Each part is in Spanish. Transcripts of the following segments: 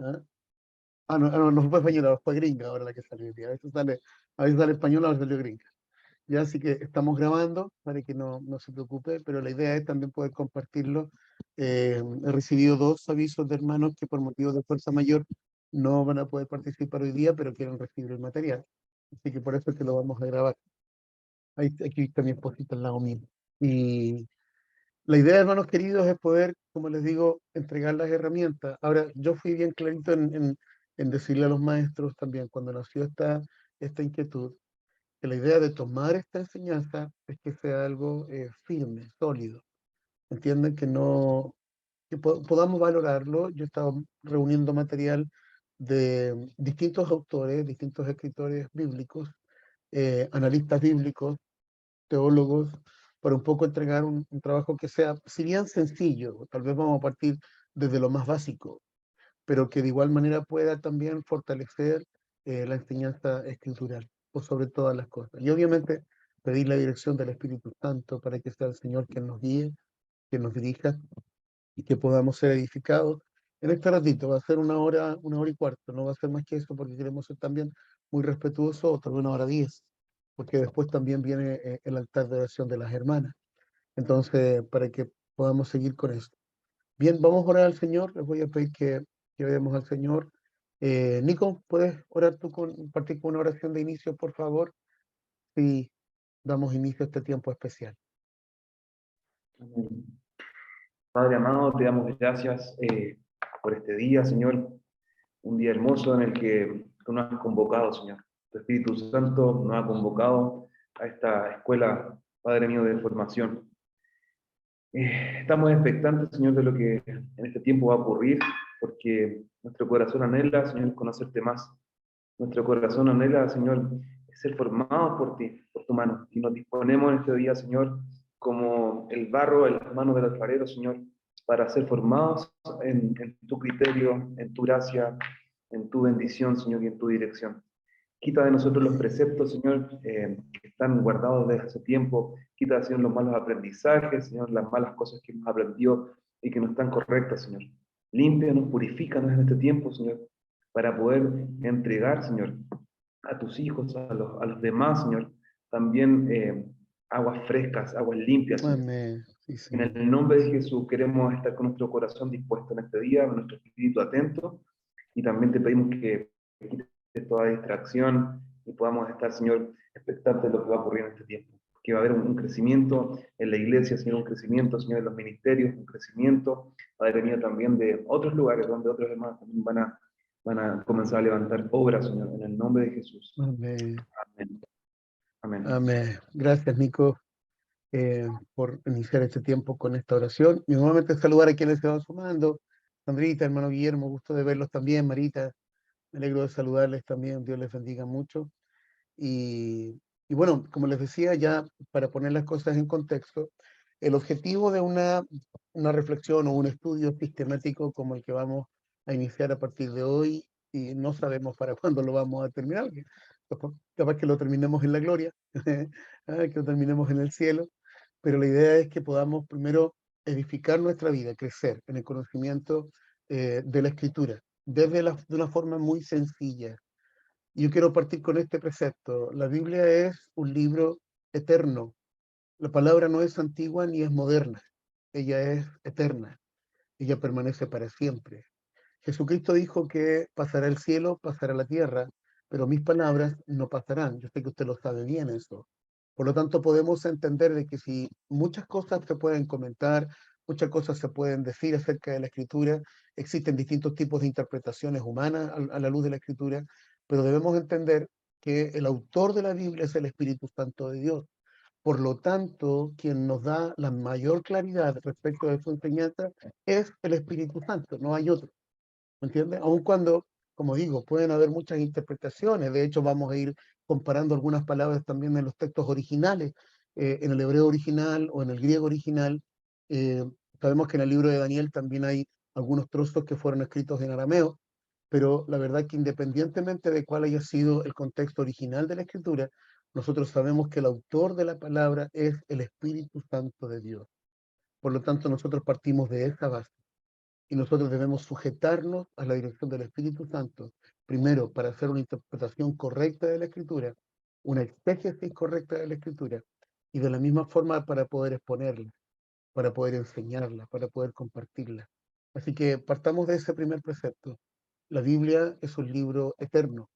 ¿Ah? No fue española, fue gringa ahora la que salió hoy día. A veces sale española, ahora salió gringa. Ya, así que estamos grabando para que no se preocupe, pero la idea es también poder compartirlo. He recibido dos avisos de hermanos que por motivos de fuerza mayor no van a poder participar hoy día, pero quieren recibir el material. Así que por eso es que lo vamos a grabar. Aquí está mi esposita al lado mío. Y la idea, hermanos queridos, es poder, como les digo, entregar las herramientas. Ahora, yo fui bien clarito en decirle a los maestros también, cuando nació esta inquietud, que la idea de tomar esta enseñanza es que sea algo firme, sólido. Entienden que no, que podamos valorarlo. Yo he estado reuniendo material de distintos autores, distintos escritores bíblicos, analistas bíblicos, teólogos, para un poco entregar un trabajo que sea, si bien sencillo, tal vez vamos a partir desde lo más básico, pero que de igual manera pueda también fortalecer la enseñanza escritural, por sobre todas las cosas. Y obviamente pedir la dirección del Espíritu Santo para que sea el Señor quien nos guíe, quien nos dirija y que podamos ser edificados. En este ratito va a ser una hora y cuarto, no va a ser más que eso porque queremos ser también muy respetuosos, o tal vez 1 hora 10, porque después también viene el altar de oración de las hermanas. Entonces, para que podamos seguir con eso. Bien, vamos a orar al Señor. Les voy a pedir que oremos al Señor. Nico, ¿puedes orar tú partir con una oración de inicio, por favor? Y damos inicio a este tiempo especial. Amén. Padre amado, te damos gracias por este día, Señor, un día hermoso en el que tú nos has convocado, Señor. Tu Espíritu Santo nos ha convocado a esta escuela, Padre mío, de formación. Estamos expectantes, Señor, de lo que en este tiempo va a ocurrir, porque nuestro corazón anhela, Señor, conocerte más. Nuestro corazón anhela, Señor, ser formado por ti, por tu mano. Y nos disponemos en este día, Señor, como el barro en las manos del alfarero, Señor, para ser formados en tu criterio, en tu gracia, en tu bendición, Señor, y en tu dirección. Quita de nosotros los preceptos, Señor, que están guardados desde hace tiempo. Quita, Señor, los malos aprendizajes, Señor, las malas cosas que hemos aprendido y que no están correctas, Señor. Límpianos, purifícanos en este tiempo, Señor, para poder entregar, Señor, a tus hijos, a los demás, Señor, también aguas frescas, aguas limpias, Señor. Amén. Sí, En Señor. el nombre de Jesús queremos estar con nuestro corazón dispuesto en este día, con nuestro espíritu atento, y también te pedimos que quites toda distracción y podamos estar, Señor, expectantes de lo que va a ocurrir en este tiempo. Que va a haber un crecimiento en la iglesia, Señor, un crecimiento, Señor, en los ministerios, un crecimiento, Padre mío, también de otros lugares donde otros hermanos también van a comenzar a levantar obras, Señor, en el nombre de Jesús. Amén. Amén. Amén. Amén. Gracias, Nico, por iniciar este tiempo con esta oración. Y nuevamente saludar a quienes se van sumando. Sandrita, hermano Guillermo, gusto de verlos también. Marita, me alegro de saludarles también. Dios les bendiga mucho. Y bueno, como les decía, ya para poner las cosas en contexto, el objetivo de una reflexión o un estudio sistemático como el que vamos a iniciar a partir de hoy, y no sabemos para cuándo lo vamos a terminar, que capaz que lo terminemos en la gloria, que lo terminemos en el cielo, pero la idea es que podamos primero edificar nuestra vida, crecer en el conocimiento de la escritura, de una forma muy sencilla. Yo quiero partir con este precepto. La Biblia es un libro eterno. La palabra no es antigua ni es moderna. Ella es eterna. Ella permanece para siempre. Jesucristo dijo que pasará el cielo, pasará la tierra, pero mis palabras no pasarán. Yo sé que usted lo sabe bien eso. Por lo tanto, podemos entender de que si muchas cosas se pueden comentar, muchas cosas se pueden decir acerca de la escritura, existen distintos tipos de interpretaciones humanas a la luz de la escritura, pero debemos entender que el autor de la Biblia es el Espíritu Santo de Dios. Por lo tanto, quien nos da la mayor claridad respecto de su enseñanza es el Espíritu Santo, no hay otro. ¿Me entiendes? Aun cuando, como digo, pueden haber muchas interpretaciones. De hecho, vamos a ir comparando algunas palabras también en los textos originales, en el hebreo original o en el griego original. Eh, Sabemos que en el libro de Daniel también hay algunos trozos que fueron escritos en arameo, pero la verdad que independientemente de cuál haya sido el contexto original de la escritura, nosotros sabemos que el autor de la palabra es el Espíritu Santo de Dios. Por lo tanto, nosotros partimos de esa base. y nosotros debemos sujetarnos a la dirección del Espíritu Santo, primero para hacer una interpretación correcta de la Escritura, una exégesis correcta de la Escritura, y de la misma forma para poder exponerla, para poder enseñarla, para poder compartirla. Así que partamos de ese primer precepto. La Biblia es un libro eterno,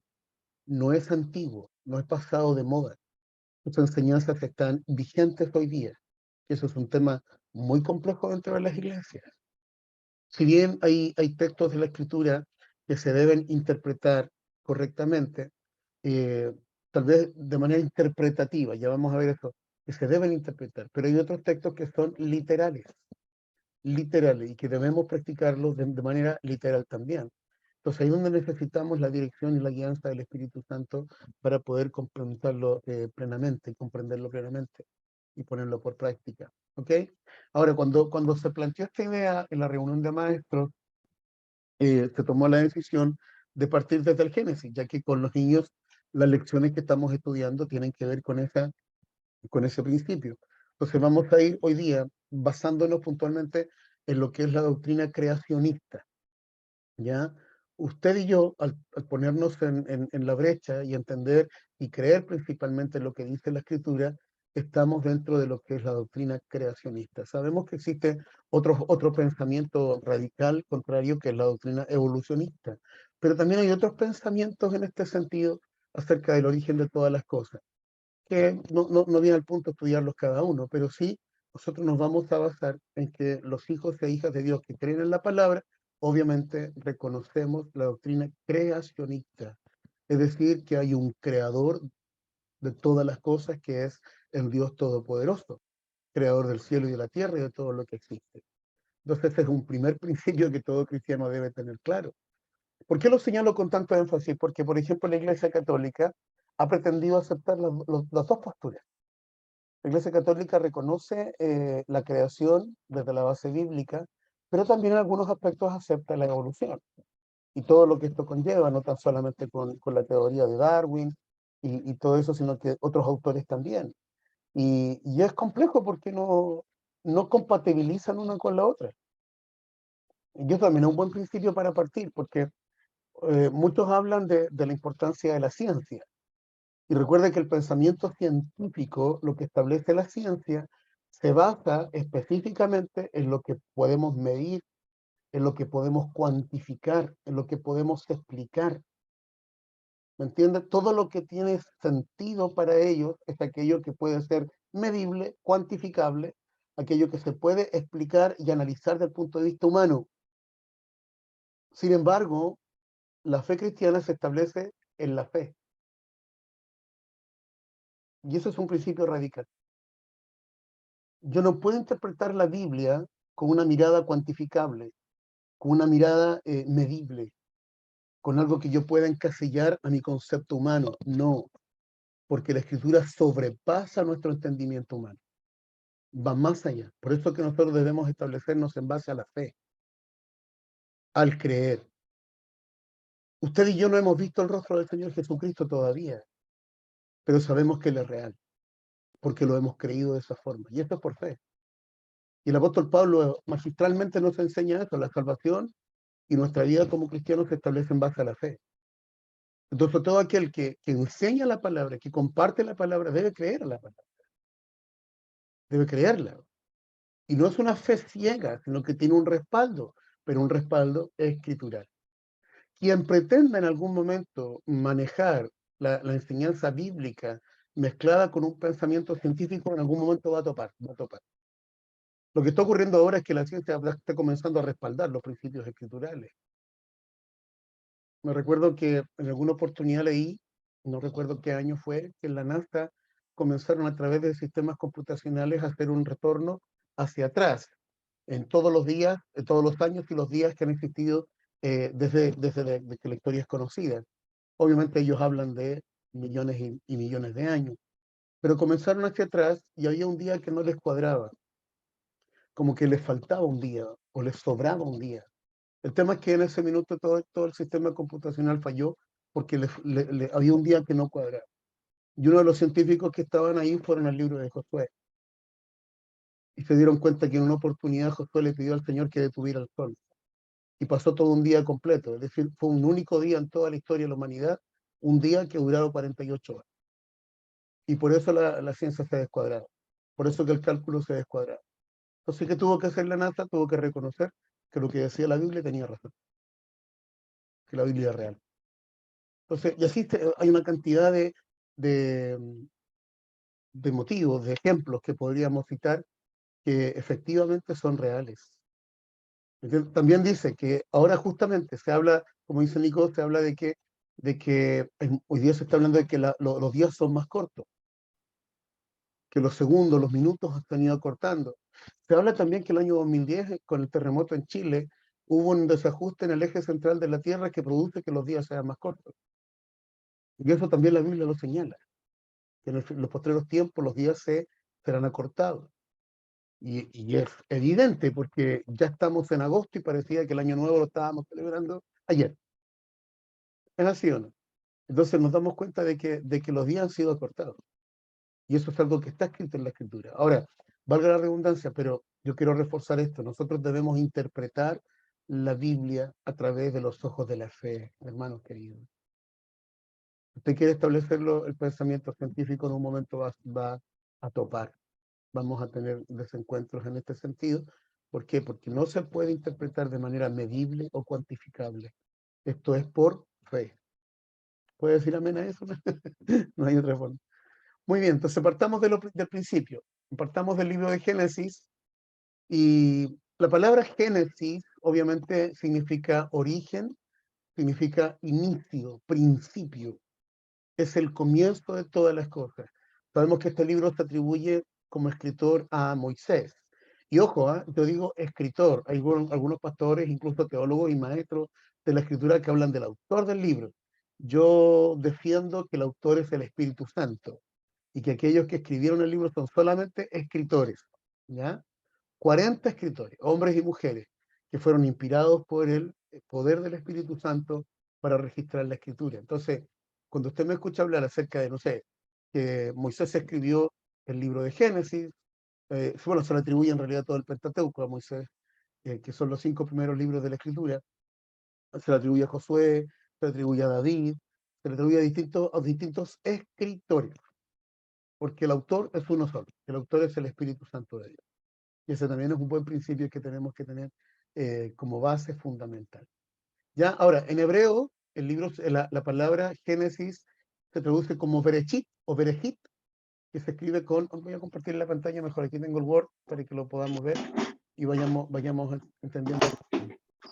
no es antiguo, no es pasado de moda. Sus enseñanzas están vigentes hoy día. Eso es un tema muy complejo dentro de las iglesias. Si bien hay textos de la Escritura que se deben interpretar correctamente, eh, tal vez de manera interpretativa, ya vamos a ver eso, que se deben interpretar, pero hay otros textos que son literales, y que debemos practicarlos de manera literal también. Entonces ahí es donde necesitamos la dirección y la guianza del Espíritu Santo para poder comprenderlo plenamente, comprenderlo plenamente y ponerlo por práctica. ¿Ok? Ahora, cuando se planteó esta idea en la reunión de maestros, se tomó la decisión de partir desde el Génesis, ya que con los niños las lecciones que estamos estudiando tienen que ver con ese principio. Entonces vamos a ir hoy día basándonos puntualmente en lo que es la doctrina creacionista. ¿Ya? Usted y yo, al ponernos en la brecha y entender y creer principalmente en lo que dice la Escritura, estamos dentro de lo que es la doctrina creacionista. Sabemos que existe otro pensamiento radical contrario, que es la doctrina evolucionista, pero también hay otros pensamientos en este sentido acerca del origen de todas las cosas, que no viene al punto estudiarlos cada uno, pero sí nosotros nos vamos a basar en que los hijos e hijas de Dios que creen en la palabra, obviamente reconocemos la doctrina creacionista, es decir, que hay un creador de todas las cosas, que es el Dios Todopoderoso, creador del cielo y de la tierra y de todo lo que existe. Entonces ese es un primer principio que todo cristiano debe tener claro. ¿Por qué lo señalo con tanto énfasis? Porque, por ejemplo, la Iglesia Católica ha pretendido aceptar las dos posturas. La Iglesia Católica reconoce la creación desde la base bíblica, pero también en algunos aspectos acepta la evolución y todo lo que esto conlleva, no tan solamente con la teoría de Darwin y todo eso, sino que otros autores también. Y es complejo porque no compatibilizan una con la otra. Y eso también es un buen principio para partir, porque muchos hablan de la importancia de la ciencia. Y recuerde que el pensamiento científico, lo que establece la ciencia, se basa específicamente en lo que podemos medir, en lo que podemos cuantificar, en lo que podemos explicar. ¿Me entiendes? Todo lo que tiene sentido para ellos es aquello que puede ser medible, cuantificable, aquello que se puede explicar y analizar desde el punto de vista humano. Sin embargo, la fe cristiana se establece en la fe. Y eso es un principio radical. Yo no puedo interpretar la Biblia con una mirada cuantificable, con una mirada medible, con algo que yo pueda encasillar a mi concepto humano. No, porque la Escritura sobrepasa nuestro entendimiento humano. Va más allá. Por eso es que nosotros debemos establecernos en base a la fe, al creer. Usted y yo no hemos visto el rostro del Señor Jesucristo todavía, pero sabemos que Él es real, porque lo hemos creído de esa forma. Y esto es por fe. Y el apóstol Pablo magistralmente nos enseña eso, la salvación y nuestra vida como cristianos se establece en base a la fe. Entonces todo aquel que enseña la palabra, que comparte la palabra, debe creer en la palabra, debe creerla. Y no es una fe ciega, sino que tiene un respaldo, pero un respaldo escritural. Quien pretenda en algún momento manejar la enseñanza bíblica mezclada con un pensamiento científico, en algún momento va a topar, va a topar. Lo que está ocurriendo ahora es que la ciencia está comenzando a respaldar los principios escriturales. Me recuerdo que en alguna oportunidad leí, no recuerdo qué año fue, que en la NASA comenzaron a través de sistemas computacionales a hacer un retorno hacia atrás en todos los días, en todos los años y los días que han existido desde que la historia es conocida. Obviamente ellos hablan de millones y millones de años, pero comenzaron hacia atrás y había un día que no les cuadraba, como que les faltaba un día o les sobraba un día. El tema es que en ese minuto todo el sistema computacional falló porque había un día que no cuadraba. Y uno de los científicos que estaban ahí fueron al libro de Josué. Y se dieron cuenta que en una oportunidad Josué le pidió al Señor que detuviera el sol. y pasó todo un día completo. Es decir, fue un único día en toda la historia de la humanidad, un día que duraba 48 horas. Y por eso la ciencia se descuadraba. Por eso que el cálculo se descuadraba. Entonces, ¿qué tuvo que hacer la NASA? Tuvo que reconocer que lo que decía la Biblia tenía razón, que la Biblia era real. Entonces, y así hay una cantidad de, de motivos, de ejemplos que podríamos citar que efectivamente son reales. Entonces, también dice que ahora justamente se habla, como dice Nico, se habla de que hoy día se está hablando de que los días son más cortos, que los segundos, los minutos se han ido acortando. Se habla también que el año 2010, con el terremoto en Chile, hubo un desajuste en el eje central de la Tierra que produce que los días sean más cortos. Y eso también la Biblia lo señala, que en los posteriores tiempos los días serán acortados. Y es evidente porque ya estamos en agosto y parecía que el año nuevo lo estábamos celebrando ayer. ¿Es así o no? Entonces nos damos cuenta de que los días han sido acortados. Y eso es algo que está escrito en la Escritura. Ahora, valga la redundancia, pero yo quiero reforzar esto. Nosotros debemos interpretar la Biblia a través de los ojos de la fe, hermanos queridos. Usted quiere establecerlo, el pensamiento científico en un momento va a topar. Vamos a tener desencuentros en este sentido. ¿Por qué? Porque no se puede interpretar de manera medible o cuantificable. Esto es por fe. ¿Puede decir amén a eso? No hay otra forma. Muy bien, entonces partamos del principio. Partamos del libro de Génesis y la palabra Génesis obviamente significa origen, significa inicio, principio. Es el comienzo de todas las cosas. Sabemos que este libro se atribuye como escritor a Moisés. Y ojo, yo digo escritor. Hay algunos pastores, incluso teólogos y maestros de la escritura que hablan del autor del libro. Yo defiendo que el autor es el Espíritu Santo y que aquellos que escribieron el libro son solamente escritores, ¿ya? 40 escritores, hombres y mujeres, que fueron inspirados por el poder del Espíritu Santo para registrar la escritura. Entonces, cuando usted me escucha hablar acerca de, no sé, que Moisés escribió el libro de Génesis, bueno, se le atribuye en realidad todo el Pentateuco a Moisés, que son los 5 primeros libros de la escritura, se le atribuye a Josué, se le atribuye a David, se le atribuye a distintos escritores, porque el autor es uno solo, el autor es el Espíritu Santo de Dios. Y ese también es un buen principio que tenemos que tener como base fundamental. Ya, ahora, en hebreo, el libro, la palabra Génesis se traduce como Bereshit o Berejit, que se escribe con, voy a compartir la pantalla mejor, aquí tengo el Word para que lo podamos ver y vayamos entendiendo.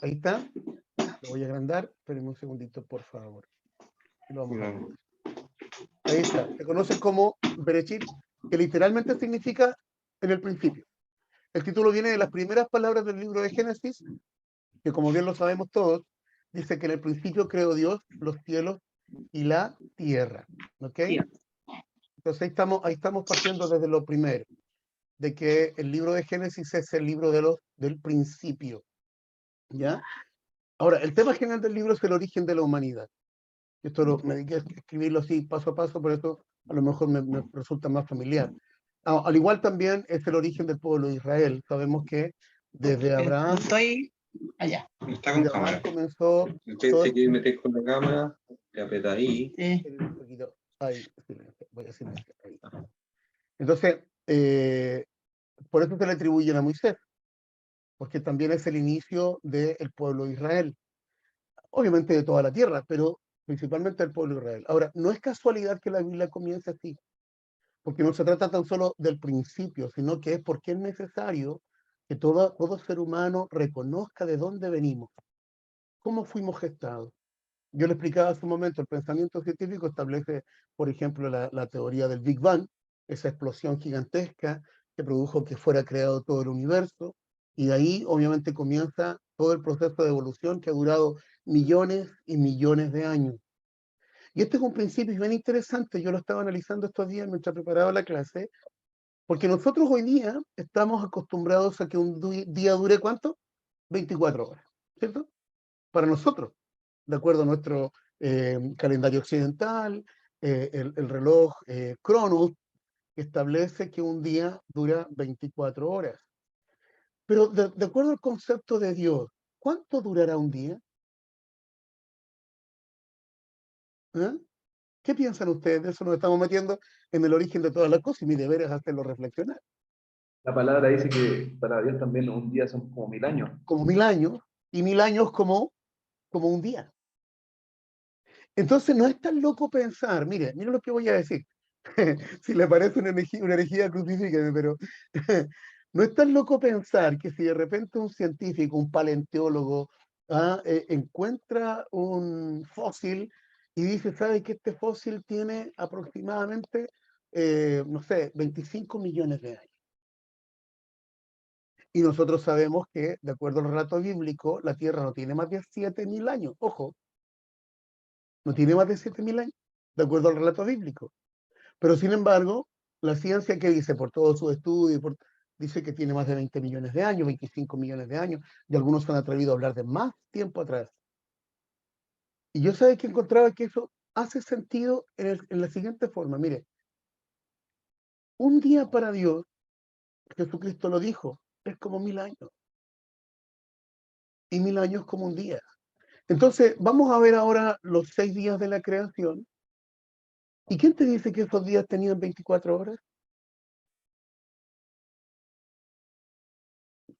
Ahí está, lo voy a agrandar, espérenme un segundito, por favor. Y lo vamos a ver. Ahí está, se conoce como Bereshit, que literalmente significa en el principio. El título viene de las primeras palabras del libro de Génesis, que como bien lo sabemos todos, dice que en el principio creó Dios los cielos y la tierra. ¿Ok? Entonces ahí estamos partiendo desde lo primero, de que el libro de Génesis es el libro del principio. ¿Ya? Ahora, el tema general del libro es el origen de la humanidad. Esto me dediqué a escribirlo así paso a paso, por eso a lo mejor me resulta más familiar. Al igual también es el origen del pueblo de Israel. Sabemos que desde Abraham, Estoy allá. Está con desde Abraham cámara. comenzó todo. Entonces, que meter con la cámara, le aprieta ahí. Sí. Un poquito, ahí, silencio, voy a silenciar, ahí. Entonces, por eso se le atribuyen a Moisés, porque también es el inicio del pueblo de Israel, obviamente de toda la tierra, pero principalmente del pueblo de Israel. Ahora, no es casualidad que la Biblia comience así, porque no se trata tan solo del principio, sino que es porque es necesario que todo ser humano reconozca de dónde venimos, cómo fuimos gestados. Yo le explicaba hace un momento, el pensamiento científico establece, por ejemplo, la teoría del Big Bang, esa explosión gigantesca que produjo que fuera creado todo el universo, y de ahí obviamente comienza todo el proceso de evolución que ha durado millones y millones de años. Y este es un principio bien interesante, yo lo estaba analizando estos días mientras preparaba la clase, porque nosotros hoy día estamos acostumbrados a que un día dure ¿cuánto? 24 horas, ¿cierto? Para nosotros, de acuerdo a nuestro calendario occidental, el reloj Cronos establece que un día dura 24 horas. Pero de acuerdo al concepto de Dios, ¿Cuánto durará un día? ¿Ah? ¿Qué piensan ustedes? De eso nos estamos metiendo en el origen de todas las cosas y mi deber es hacerlo reflexionar. La palabra dice que para Dios también un día son como 1000 años. Como 1000 años y 1000 años como un día. Entonces no es tan loco pensar, mire lo que voy a decir. Si le parece una herejía, crucifíqueme, pero no es tan loco pensar que si de repente un científico, un paleontólogo, encuentra un fósil y dice, ¿sabe que este fósil tiene aproximadamente, no sé, 25 millones de años? Y nosotros sabemos que, de acuerdo al relato bíblico, la Tierra no tiene más de 7000 años. Ojo, no tiene más de 7000 años, de acuerdo al relato bíblico. Pero sin embargo, la ciencia que dice, por todos sus estudios, dice que tiene más de 20 millones de años, 25 millones de años, y algunos se han atrevido a hablar de más tiempo atrás. Y yo sabía que encontraba que eso hace sentido en la siguiente forma. Mire, un día para Dios, Jesucristo lo dijo, es como 1000 años. Y 1000 años como un día. Entonces, vamos a ver ahora los 6 días de la creación. ¿Y quién te dice que esos días tenían 24 horas?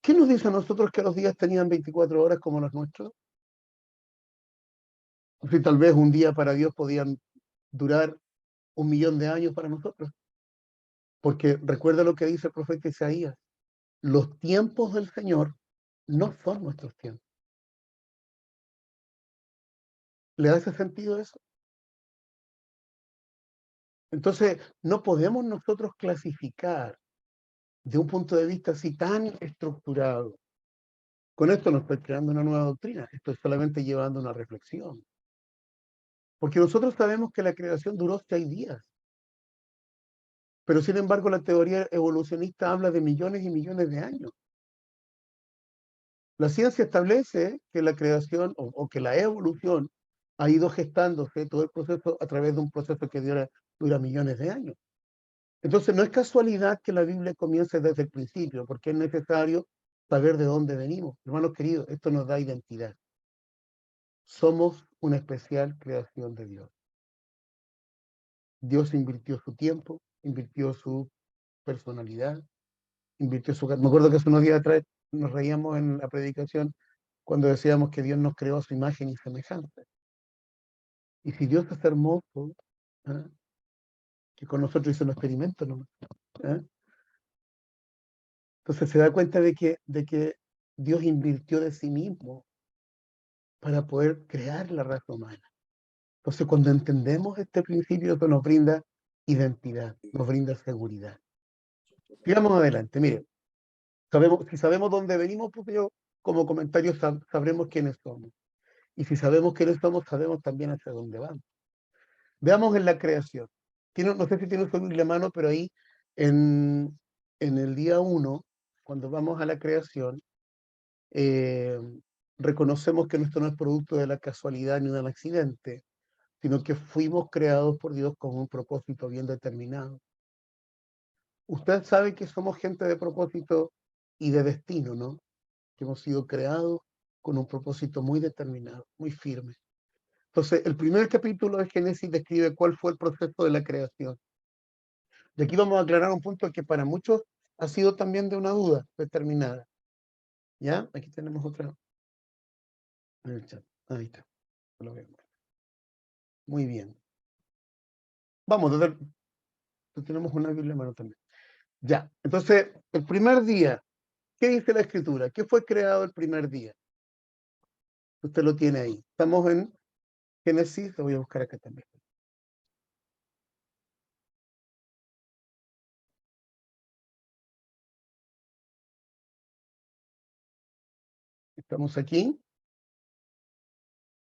¿Qué nos dice a nosotros que los días tenían 24 horas como los nuestros? Si tal vez un día para Dios podían durar 1 millón de años para nosotros. Porque recuerda lo que dice el profeta Isaías, los tiempos del Señor no son nuestros tiempos. ¿Le hace sentido eso? Entonces, no podemos nosotros clasificar de un punto de vista así tan estructurado. Con esto no estoy creando una nueva doctrina, estoy solamente llevando una reflexión. Porque nosotros sabemos que la creación duró 6 días. Pero sin embargo, la teoría evolucionista habla de millones y millones de años. La ciencia establece que la creación o que la evolución ha ido gestándose todo el proceso a través de un proceso que dura millones de años. Entonces, no es casualidad que la Biblia comience desde el principio, porque es necesario saber de dónde venimos. Hermanos queridos, esto nos da identidad. Somos una especial creación de Dios. Dios invirtió su tiempo, invirtió su personalidad, invirtió su... Me acuerdo que hace unos días atrás nos reíamos en la predicación cuando decíamos que Dios nos creó a su imagen y semejanza. Y si Dios es hermoso, ¿eh? Que con nosotros hizo un experimento, ¿no? ¿Eh? Entonces se da cuenta de que Dios invirtió de sí mismo para poder crear la raza humana. Entonces cuando entendemos este principio, eso nos brinda identidad, nos brinda seguridad. Sigamos adelante, mire, si sabemos dónde venimos, porque yo como comentario sabremos quiénes somos. Y si sabemos quiénes somos, sabemos también hacia dónde vamos. Veamos en la creación. No sé si tiene su Biblia a mano, pero ahí en el día 1, cuando vamos a la creación, eh, reconocemos que esto no es producto de la casualidad ni del accidente, sino que fuimos creados por Dios con un propósito bien determinado. Usted sabe que somos gente de propósito y de destino, ¿no? Que hemos sido creados con un propósito muy determinado, muy firme. Entonces, el primer capítulo de Génesis describe cuál fue el proceso de la creación. Y aquí vamos a aclarar un punto que para muchos ha sido también de una duda determinada. ¿Ya? Aquí tenemos otra en el chat. Ahí está. Lo vemos. Muy bien. Vamos, tenemos una Biblia en mano también. Ya. Entonces, el primer día, ¿qué dice la Escritura? ¿Qué fue creado el primer día? Usted lo tiene ahí. Estamos en Génesis, lo voy a buscar acá también. Estamos aquí.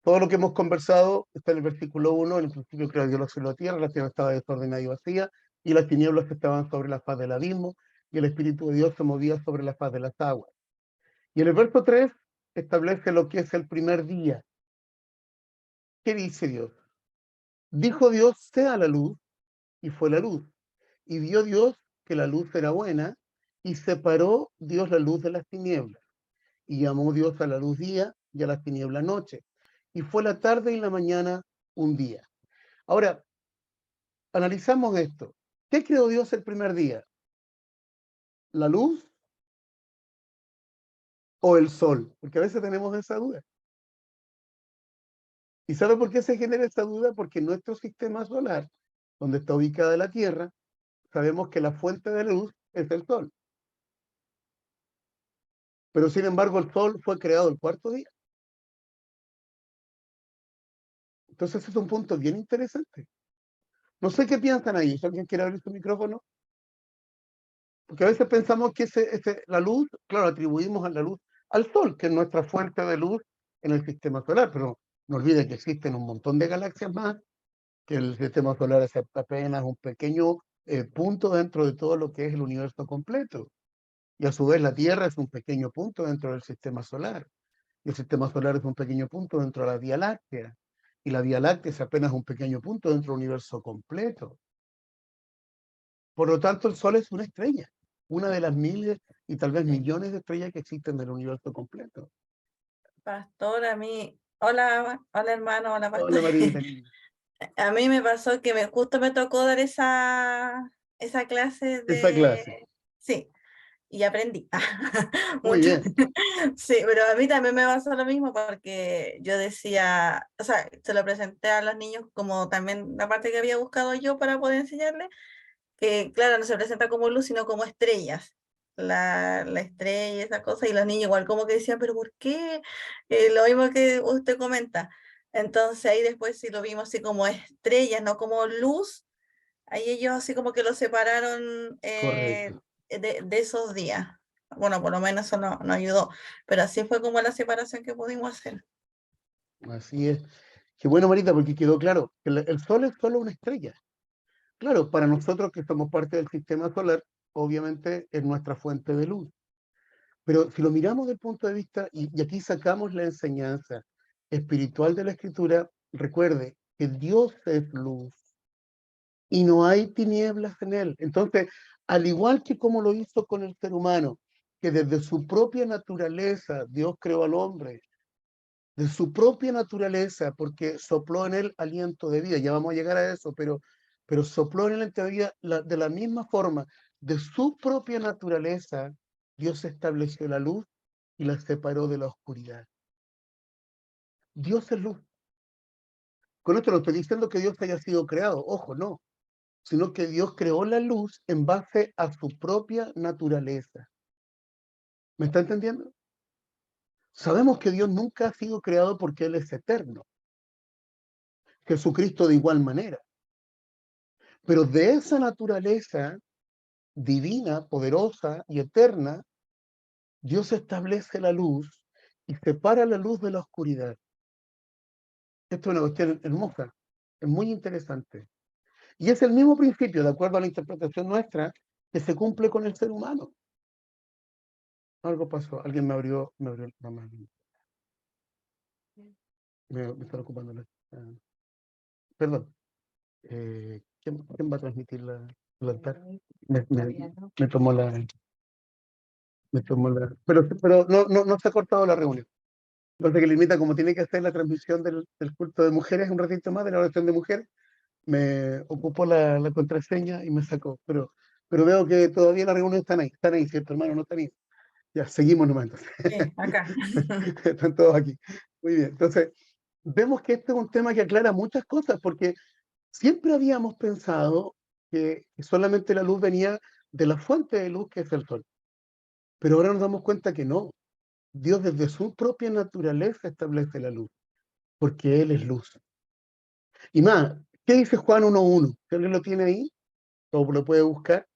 Todo lo que hemos conversado está en el versículo 1. En el principio creó Dios los cielos y la tierra estaba desordenada y vacía, y las tinieblas estaban sobre la faz del abismo, y el Espíritu de Dios se movía sobre la faz de las aguas. Y en el verso 3 establece lo que es el primer día. ¿Qué dice Dios? Dijo Dios, sea la luz, y fue la luz. Y vio Dios que la luz era buena, y separó Dios la luz de las tinieblas. Y llamó Dios a la luz día y a las tinieblas noche. Y fue la tarde y la mañana un día. Ahora, analizamos esto. ¿Qué creó Dios el primer día? ¿La luz o el sol? Porque a veces tenemos esa duda. ¿Y sabe por qué se genera esa duda? Porque en nuestro sistema solar, donde está ubicada la Tierra, sabemos que la fuente de luz es el sol. Pero sin embargo, el sol fue creado el cuarto día. Entonces, ese es un punto bien interesante. No sé qué piensan ahí. Si alguien quiere abrir su micrófono. Porque a veces pensamos que la luz, claro, atribuimos a la luz al sol, que es nuestra fuente de luz en el sistema solar, pero no olvide que existen un montón de galaxias más, que el sistema solar es apenas un pequeño punto dentro de todo lo que es el universo completo. Y a su vez la Tierra es un pequeño punto dentro del sistema solar. Y el sistema solar es un pequeño punto dentro de la Vía Láctea. Y la Vía Láctea es apenas un pequeño punto dentro del universo completo. Por lo tanto, el Sol es una estrella, una de las miles y tal vez millones de estrellas que existen del universo completo. Pastor, a mí, hola, hola hermano, hola pastor. Hola Marita. A mí me pasó que justo me tocó dar esa clase Esa clase. Sí, y aprendí Muy mucho. bien. Sí, pero a mí también me pasó lo mismo porque yo decía, o sea, se lo presenté a los niños como también la parte que había buscado yo para poder enseñarles, que claro, no se presenta como luz, sino como estrellas. La estrella, esa cosa, y los niños igual como que decían, pero ¿por qué? Lo mismo que usted comenta. Entonces ahí después sí lo vimos así como estrellas, no como luz. Ahí ellos así como que lo separaron Correcto. de esos días. Bueno, por lo menos eso no ayudó, pero así fue como la separación que pudimos hacer. Así es. Qué bueno, Marita, porque quedó claro que el Sol es solo una estrella. Claro, para nosotros que somos parte del sistema solar, obviamente es nuestra fuente de luz. Pero si lo miramos desde el punto de vista, y aquí sacamos la enseñanza espiritual de la Escritura, recuerde que Dios es luz y no hay tinieblas en él. Entonces, al igual que como lo hizo con el ser humano, que desde su propia naturaleza Dios creó al hombre, de su propia naturaleza, porque sopló en él aliento de vida, ya vamos a llegar a eso, pero sopló en él aliento de vida de la misma forma, de su propia naturaleza, Dios estableció la luz y la separó de la oscuridad. Dios es luz. Con esto no estoy diciendo que Dios haya sido creado, ojo, no, sino que Dios creó la luz en base a su propia naturaleza. ¿Me está entendiendo? Sabemos que Dios nunca ha sido creado porque Él es eterno. Jesucristo de igual manera. Pero de esa naturaleza divina, poderosa y eterna, Dios establece la luz y separa la luz de la oscuridad. Esto es una cuestión hermosa, es muy interesante. Y es el mismo principio, de acuerdo a la interpretación nuestra, que se cumple con el ser humano. Algo pasó, alguien me abrió la mano. Me están ocupando perdón. ¿Quién va a transmitir el altar? Me tomó pero no se ha cortado la reunión. Entonces que limita, como tiene que hacer la transmisión del culto de mujeres un ratito más, de la oración de mujeres, me ocupó la contraseña y me sacó. Pero veo que todavía la reunión están ahí, ¿cierto, hermano? No están ahí. Ya, seguimos nomás entonces. Sí, acá. Están todos aquí. Muy bien. Entonces, vemos que este es un tema que aclara muchas cosas, porque siempre habíamos pensado que solamente la luz venía de la fuente de luz que es el sol. Pero ahora nos damos cuenta que no. Dios desde su propia naturaleza establece la luz, porque Él es luz. Y más, ¿qué dice Juan 1:1? ¿Alguien lo tiene ahí? ¿O lo puede buscar?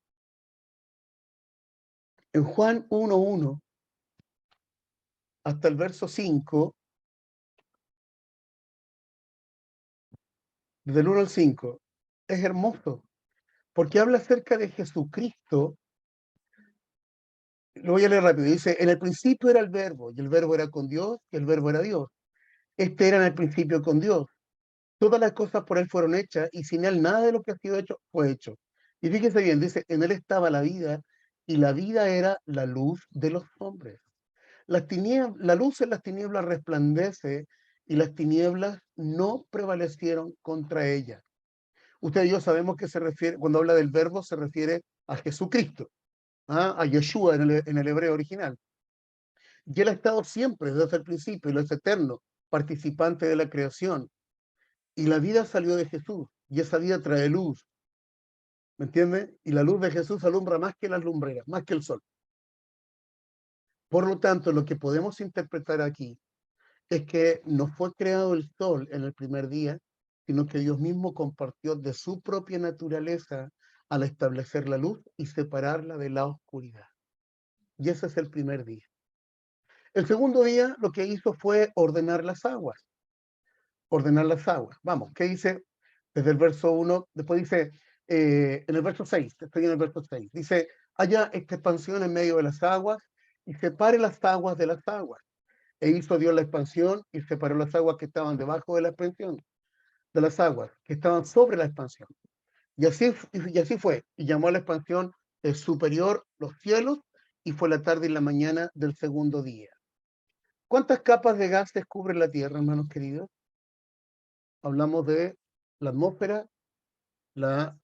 En Juan 1:1, hasta el verso 5, desde el 1 al 5, es hermoso, porque habla acerca de Jesucristo. Lo voy a leer rápido. Dice, en el principio era el verbo, y el verbo era con Dios, y el verbo era Dios. Este era en el principio con Dios. Todas las cosas por Él fueron hechas, y sin Él nada de lo que ha sido hecho fue hecho. Y fíjese bien, dice, en Él estaba la vida, y la vida era la luz de los hombres. La luz en las tinieblas resplandece y las tinieblas no prevalecieron contra ella. Usted y yo sabemos que se refiere, cuando habla del verbo, se refiere a Jesucristo, a Yeshua en el hebreo original. Y él ha estado siempre, desde el principio, y lo es eterno, participante de la creación. Y la vida salió de Jesús, y esa vida trae luz. ¿Me entiende? Y la luz de Jesús alumbra más que las lumbreras, más que el sol. Por lo tanto, lo que podemos interpretar aquí es que no fue creado el sol en el primer día, sino que Dios mismo compartió de su propia naturaleza al establecer la luz y separarla de la oscuridad. Y ese es el primer día. El segundo día lo que hizo fue ordenar las aguas. Ordenar las aguas. Vamos, ¿qué dice? Desde el verso 1, después dice, en el verso 6, estoy en el verso 6, dice, haya esta expansión en medio de las aguas y separe las aguas de las aguas. E hizo Dios la expansión y separó las aguas que estaban debajo de la expansión, de las aguas que estaban sobre la expansión. Y así fue. Y llamó a la expansión superior los cielos, y fue la tarde y la mañana del segundo día. ¿Cuántas capas de gases cubre la Tierra, hermanos queridos? Hablamos de la atmósfera, la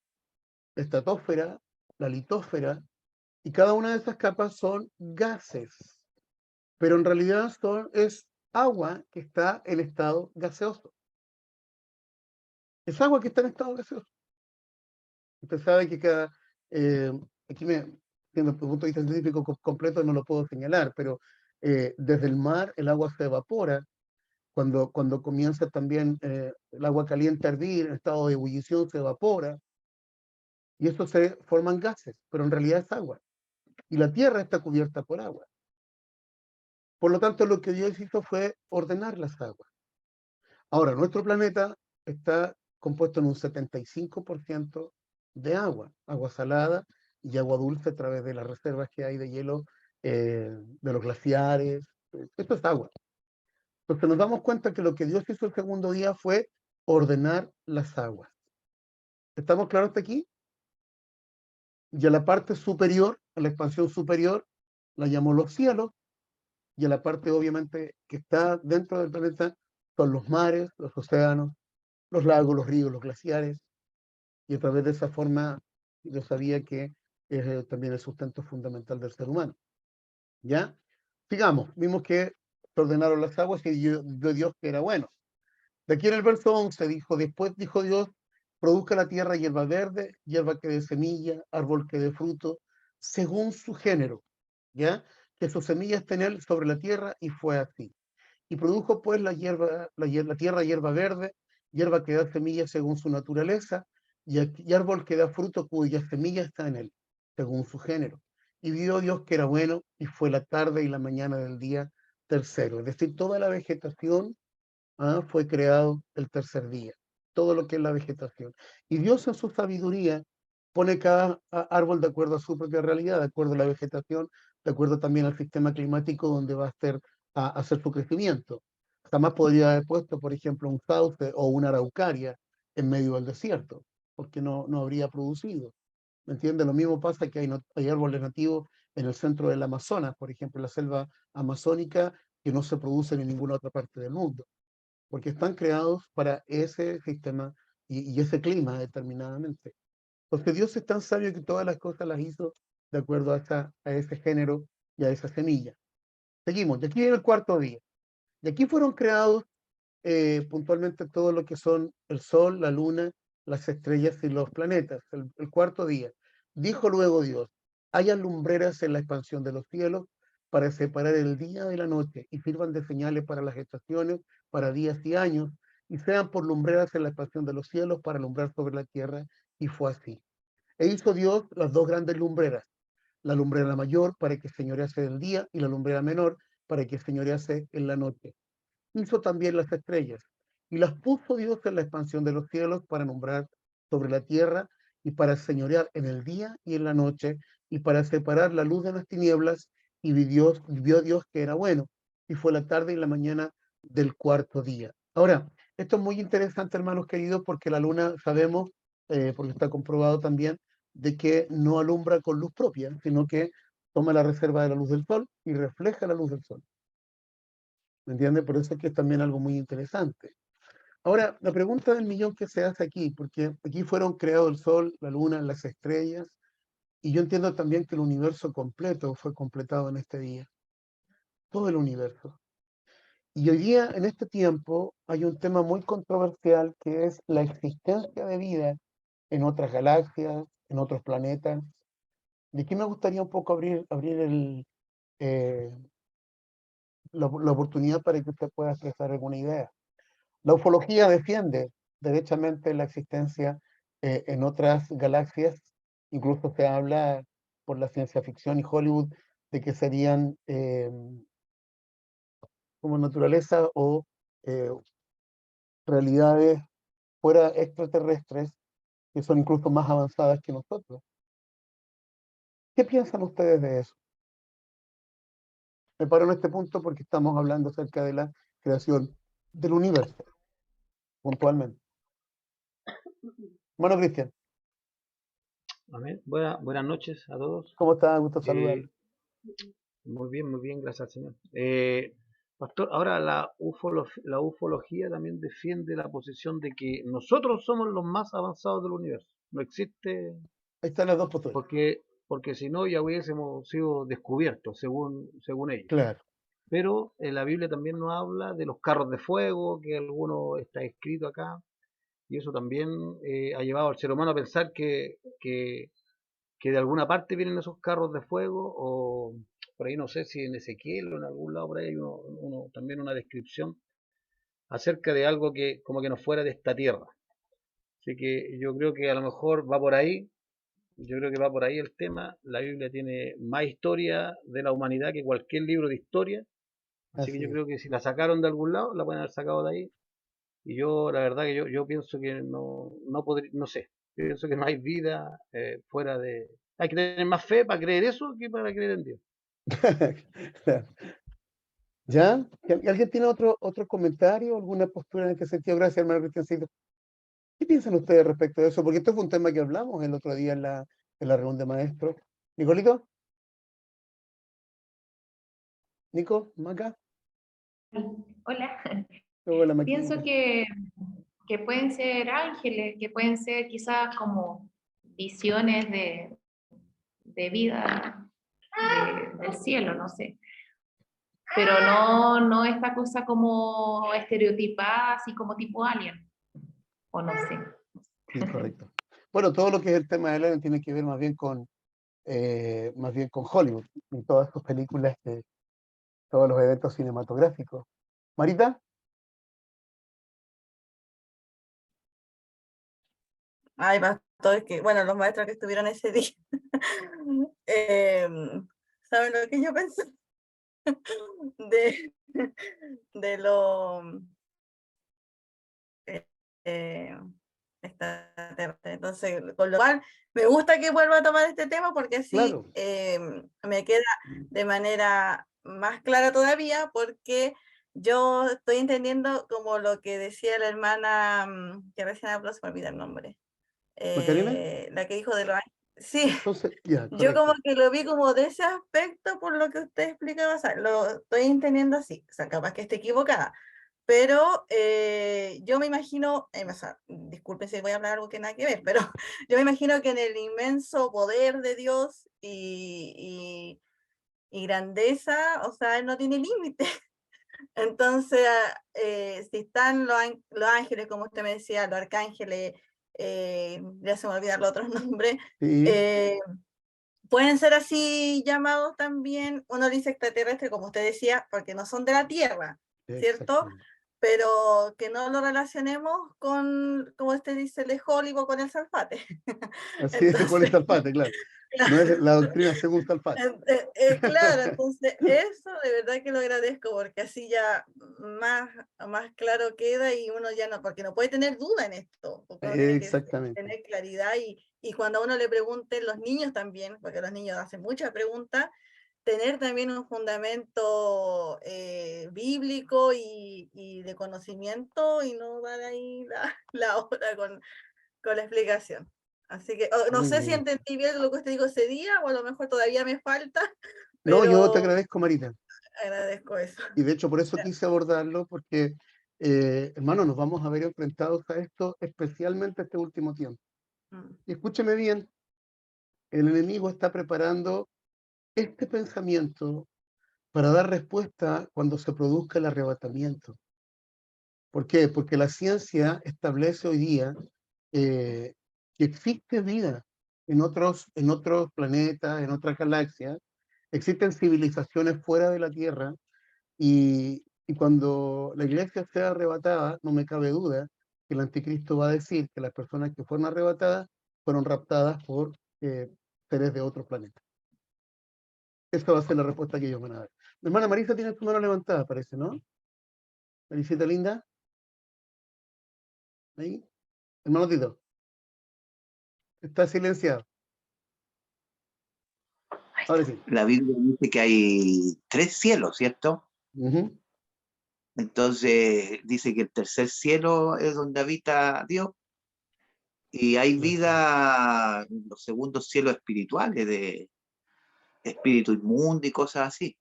estratosfera, la litosfera, y cada una de esas capas son gases, pero en realidad es agua que está en estado gaseoso. Es agua que está en estado gaseoso. Usted sabe que aquí desde el punto de vista científico completo no lo puedo señalar, pero desde el mar el agua se evapora. Cuando comienza también el agua caliente a hervir, en estado de ebullición se evapora, y esto se forman gases, pero en realidad es agua. Y la Tierra está cubierta por agua. Por lo tanto, lo que Dios hizo fue ordenar las aguas. Ahora, nuestro planeta está compuesto en un 75% de agua salada y agua dulce a través de las reservas que hay de hielo, de los glaciares. Esto es agua. Entonces nos damos cuenta que lo que Dios hizo el segundo día fue ordenar las aguas. ¿Estamos claros hasta aquí? Y a la parte superior, a la expansión superior, la llamó los cielos, y a la parte obviamente que está dentro del planeta son los mares, los océanos, los lagos, los ríos, los glaciares, y a través de esa forma yo sabía que es también el sustento fundamental del ser humano. ¿Ya? Sigamos, vimos que se ordenaron las aguas y vio Dios que era bueno. De aquí en el verso 11 dijo, después dijo Dios, produzca la tierra hierba verde, hierba que dé semilla, árbol que dé fruto, según su género, ¿ya? Que sus semillas estén él sobre la tierra, y fue así. Y produjo pues la tierra hierba verde, hierba que da semilla según su naturaleza, y árbol que da fruto cuya semilla está en él, según su género. Y vio Dios que era bueno, y fue la tarde y la mañana del día tercero. Es decir, toda la vegetación fue creado el tercer día, todo lo que es la vegetación. Y Dios en su sabiduría pone cada árbol de acuerdo a su propia realidad, de acuerdo a la vegetación, de acuerdo también al sistema climático donde va a hacer su crecimiento. Jamás podría haber puesto, por ejemplo, un sauce o una araucaria en medio del desierto, porque no habría producido. ¿Me entiendes? Lo mismo pasa que hay árboles nativos en el centro del Amazonas, por ejemplo, en la selva amazónica, que no se producen en ninguna otra parte del mundo, porque están creados para ese sistema y ese clima determinadamente. Porque Dios es tan sabio que todas las cosas las hizo de acuerdo a ese género y a esa semilla. Seguimos, y aquí viene el cuarto día. Y aquí fueron creados puntualmente todo lo que son el sol, la luna, las estrellas y los planetas. El cuarto día. Dijo luego Dios, haya lumbreras en la expansión de los cielos para separar el día de la noche, y sirvan de señales para las estaciones, para días y años, y sean por lumbreras en la expansión de los cielos para alumbrar sobre la tierra. Y fue así. E hizo Dios las dos grandes lumbreras, la lumbrera mayor para que señorease el día, y la lumbrera menor para que señorease en la noche. Hizo también las estrellas, y las puso Dios en la expansión de los cielos para alumbrar sobre la tierra, y para señorear en el día y en la noche, y para separar la luz de las tinieblas. Y vio Dios que era bueno, y fue la tarde y la mañana del cuarto día. Ahora, esto es muy interesante, hermanos queridos, porque la luna sabemos, porque está comprobado también, de que no alumbra con luz propia, sino que toma la reserva de la luz del sol y refleja la luz del sol. ¿me entiendes? Por eso es que es también algo muy interesante. Ahora, la pregunta del millón que se hace aquí, porque aquí fueron creados el Sol, la Luna, las estrellas, y yo entiendo también que el universo completo fue completado en este día, todo el universo. Y hoy día, en este tiempo, hay un tema muy controversial que es la existencia de vida en otras galaxias, en otros planetas. De aquí me gustaría un poco abrir eh, la oportunidad para que usted pueda expresar alguna idea. La ufología defiende derechamente la existencia en otras galaxias, incluso se habla por la ciencia ficción y Hollywood de que serían como naturaleza o eh, realidades fuera extraterrestres que son incluso más avanzadas que nosotros. ¿Qué piensan ustedes de eso? Me paro en este punto porque estamos hablando acerca de la creación del universo, puntualmente. Bueno, Cristian, Amén. Buenas noches a todos. ¿cómo está? Gusto saludarlo. Muy bien, gracias al Señor. Pastor, ahora la ufología también defiende la posición de que nosotros somos los más avanzados del universo. No existe, Ahí están las dos posturas. porque si no ya hubiésemos sido descubiertos, según ellos. Claro. Pero la Biblia también nos habla de los carros de fuego, que alguno está escrito acá, y eso también ha llevado al ser humano a pensar que de alguna parte vienen esos carros de fuego, o por ahí no sé si en Ezequiel o en algún lado por ahí hay también una descripción acerca de algo que como que no fuera de esta tierra. Así que yo creo que a lo mejor va por ahí, yo creo que va por ahí el tema. La Biblia tiene más historia de la humanidad que cualquier libro de historia, así que yo creo que si la sacaron de algún lado, la pueden haber sacado de ahí. Y yo, la verdad que yo pienso que no podría, no sé, yo pienso que no hay vida fuera de... Hay que tener más fe para creer eso que para creer en Dios. Claro. ¿Ya? ¿Alguien tiene otro comentario, alguna postura en este sentido? Gracias, hermano Cristiancito. ¿Qué piensan ustedes respecto de eso? Porque esto fue un tema que hablamos el otro día en la reunión de maestros. ¿Nicolito? ¿Nico? ¿Maca? Hola, Hola, Maquita. pienso que pueden ser ángeles, que pueden ser quizás como visiones de vida del cielo, no sé. Pero no esta cosa como estereotipada, así como tipo alien, o no sé. Sí, correcto. Bueno, todo lo que es el tema de Alien tiene que ver más bien con Hollywood y todas sus películas, todos los eventos cinematográficos. Marita, Ay, pastor, que, bueno, los maestros que estuvieron ese día, ¿saben lo que yo pensé? De, de lo eh, extraterrestre. Entonces, con lo cual, me gusta que vuelva a tomar este tema porque así claro. me queda de manera más clara todavía, porque yo estoy entendiendo como lo que decía la hermana que recién habló, se me olvida el nombre. ¿Macarena? La que dijo de los ángeles. Sí, Entonces, ya, yo como correcto. que lo vi como de ese aspecto por lo que usted explicaba, o sea, lo estoy entendiendo así, o sea, capaz que esté equivocada, pero yo me imagino, o sea, disculpen si voy a hablar algo que nada que ver, pero yo me imagino que en el inmenso poder de Dios y grandeza, o sea, Él no tiene límite. Entonces, si están los ángeles, como usted me decía, los arcángeles, ya se me olvidan los otros nombres, Sí, pueden ser así llamados también, uno dice extraterrestre, como usted decía, porque no son de la Tierra, ¿cierto? exactamente. Pero que no lo relacionemos con, como usted dice, el de Hollywood con el Salfate. Así es, con el Entonces, Salfate, claro. No es la doctrina según Salfate. claro, entonces eso de verdad que lo agradezco porque así ya más claro queda y uno ya no, porque no puede tener duda en esto, porque uno tiene que Exactamente. tener claridad y cuando a uno le pregunten los niños también, porque los niños hacen muchas preguntas, tener también un fundamento bíblico y de conocimiento y no dar ahí la hora con la explicación. Así que no Muy sé si bien. entendí bien lo que usted dijo ese día, o a lo mejor todavía me falta, No, yo te pero agradezco, Marita. Agradezco eso. Y de hecho por eso quise abordarlo, porque, hermano, nos vamos a ver enfrentados a esto, especialmente este último tiempo. Mm, Y escúcheme bien, el enemigo está preparando este pensamiento para dar respuesta cuando se produzca el arrebatamiento. ¿Por qué? Porque la ciencia establece hoy día que existe vida en otros planetas, en otras galaxias, existen civilizaciones fuera de la Tierra, y cuando la iglesia sea arrebatada, no me cabe duda que el anticristo va a decir que las personas que fueron arrebatadas fueron raptadas por seres de otros planetas. Esa va a ser la respuesta que ellos van a dar. Mi hermana Marisa tiene su mano levantada, parece, ¿no? Marisita linda. Ahí. Hermano Tito, está silenciado. Ahora sí. La Biblia dice que hay 3 cielos, ¿cierto? Ujú. Entonces dice que el tercer cielo es donde habita Dios y hay vida en los segundos cielos espirituales de espíritu inmundo y cosas así.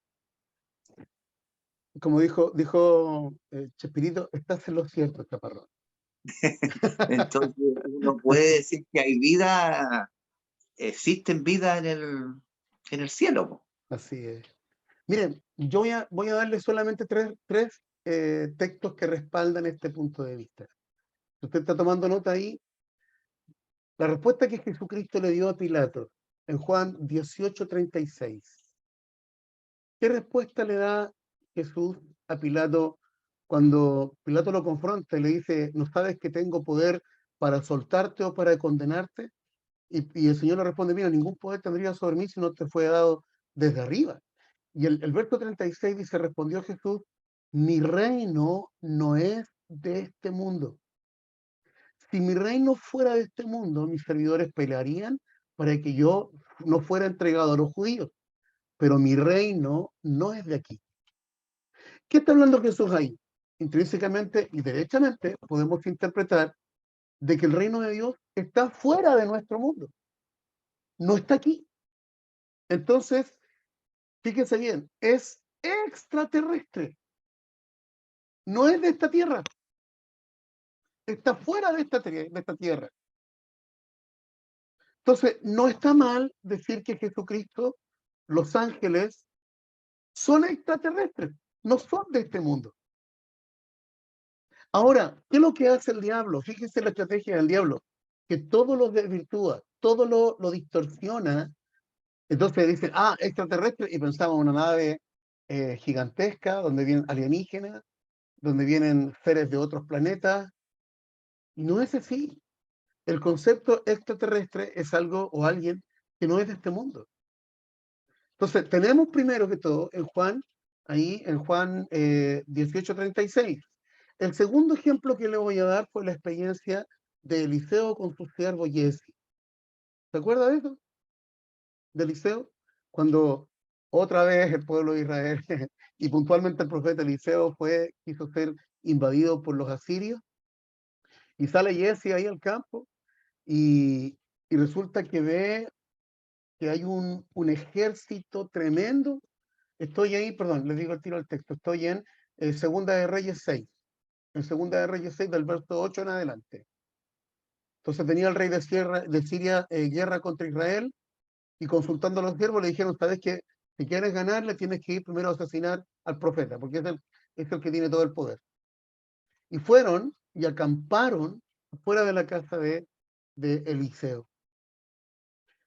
Como dijo Chespirito, estás en lo cierto, chaparrón. Entonces uno puede decir que hay vida, existen vida en el cielo, po. Así es. Miren, yo voy a darle solamente tres textos que respaldan este punto de vista. Si usted está tomando nota ahí, la respuesta que Jesucristo le dio a Pilato en Juan 18:36. ¿Qué respuesta le da Jesús a Pilato cuando Pilato lo confronta y le dice, ¿no sabes que tengo poder para soltarte o para condenarte? Y el Señor le responde, mira, ningún poder tendría sobre mí si no te fue dado desde arriba. Y el verso 36 dice, respondió Jesús, mi reino no es de este mundo. Si mi reino fuera de este mundo, mis servidores pelearían para que yo no fuera entregado a los judíos. Pero mi reino no es de aquí. ¿Qué está hablando Jesús ahí? Intrínsecamente y derechamente podemos interpretar de que el reino de Dios está fuera de nuestro mundo. No está aquí. Entonces, fíjense bien, es extraterrestre. No es de esta tierra. Está fuera de esta tierra. Entonces, no está mal decir que Jesucristo, los ángeles, son extraterrestres. No son de este mundo. Ahora, ¿qué es lo que hace el diablo? Fíjense la estrategia del diablo, que todo lo desvirtúa, todo lo distorsiona. Entonces dicen, extraterrestre, y pensamos en una nave gigantesca, donde vienen alienígenas, donde vienen seres de otros planetas, y no es así. El concepto extraterrestre es algo o alguien que no es de este mundo. Entonces, tenemos primero que todo en Juan, ahí en Juan 18:36. El segundo ejemplo que le voy a dar fue la experiencia de Eliseo con su siervo Giezi. ¿Se acuerda de eso? De Eliseo, cuando otra vez el pueblo de Israel y puntualmente el profeta Eliseo quiso ser invadido por los asirios, y sale Giezi ahí al campo y resulta que ve que hay un ejército tremendo. Estoy ahí, perdón, les digo el tiro al texto, estoy en Segunda de Reyes 6, en Segunda de Reyes 6 del verso 8 en adelante. Entonces tenía el rey de Siria guerra contra Israel, y consultando a los siervos le dijeron, ¿sabes qué? Si quieres ganarle, tienes que ir primero a asesinar al profeta, porque es el que tiene todo el poder. Y fueron y acamparon fuera de la casa de Eliseo.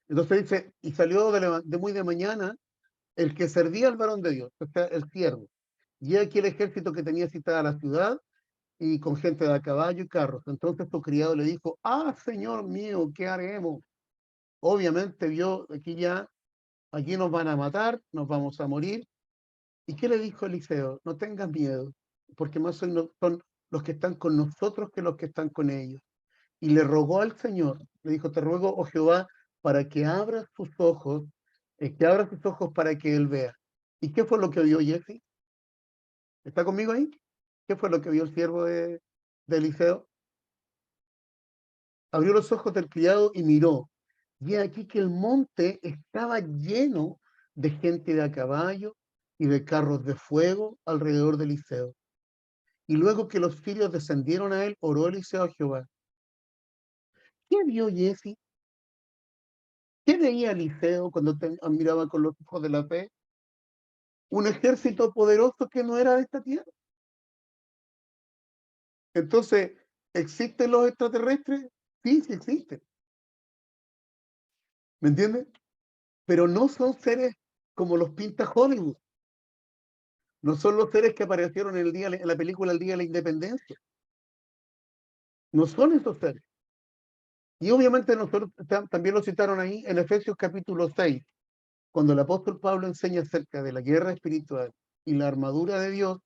Entonces dice, y salió de muy de mañana el que servía al varón de Dios, o sea, el siervo. Y aquí el ejército que tenía citada la ciudad, y con gente de a caballo y carros. Entonces su criado le dijo, señor mío, ¿qué haremos? Obviamente vio, aquí nos van a matar, nos vamos a morir. ¿Y qué le dijo Eliseo? No tengas miedo, porque más son los que están con nosotros que los que están con ellos. Y le rogó al Señor, le dijo, te ruego, oh Jehová, para que abra sus ojos, para que él vea. ¿Y qué fue lo que vio Jesse? ¿Está conmigo ahí? ¿Qué fue lo que vio el siervo de Eliseo? Abrió los ojos del criado y miró. Y aquí que el monte estaba lleno de gente de a caballo y de carros de fuego alrededor de Eliseo. Y luego que los sirios descendieron a él, oró Eliseo a Jehová. ¿Qué vio Jesse? ¿Qué veía Eliseo cuando miraba con los ojos de la fe? Un ejército poderoso que no era de esta tierra. Entonces, ¿existen los extraterrestres? Sí, sí existen. ¿Me entiendes? Pero no son seres como los pinta Hollywood. No son los seres que aparecieron en la película El Día de la Independencia. No son esos seres. Y obviamente nosotros también lo citaron ahí en Efesios capítulo 6, cuando el apóstol Pablo enseña acerca de la guerra espiritual y la armadura de Dios,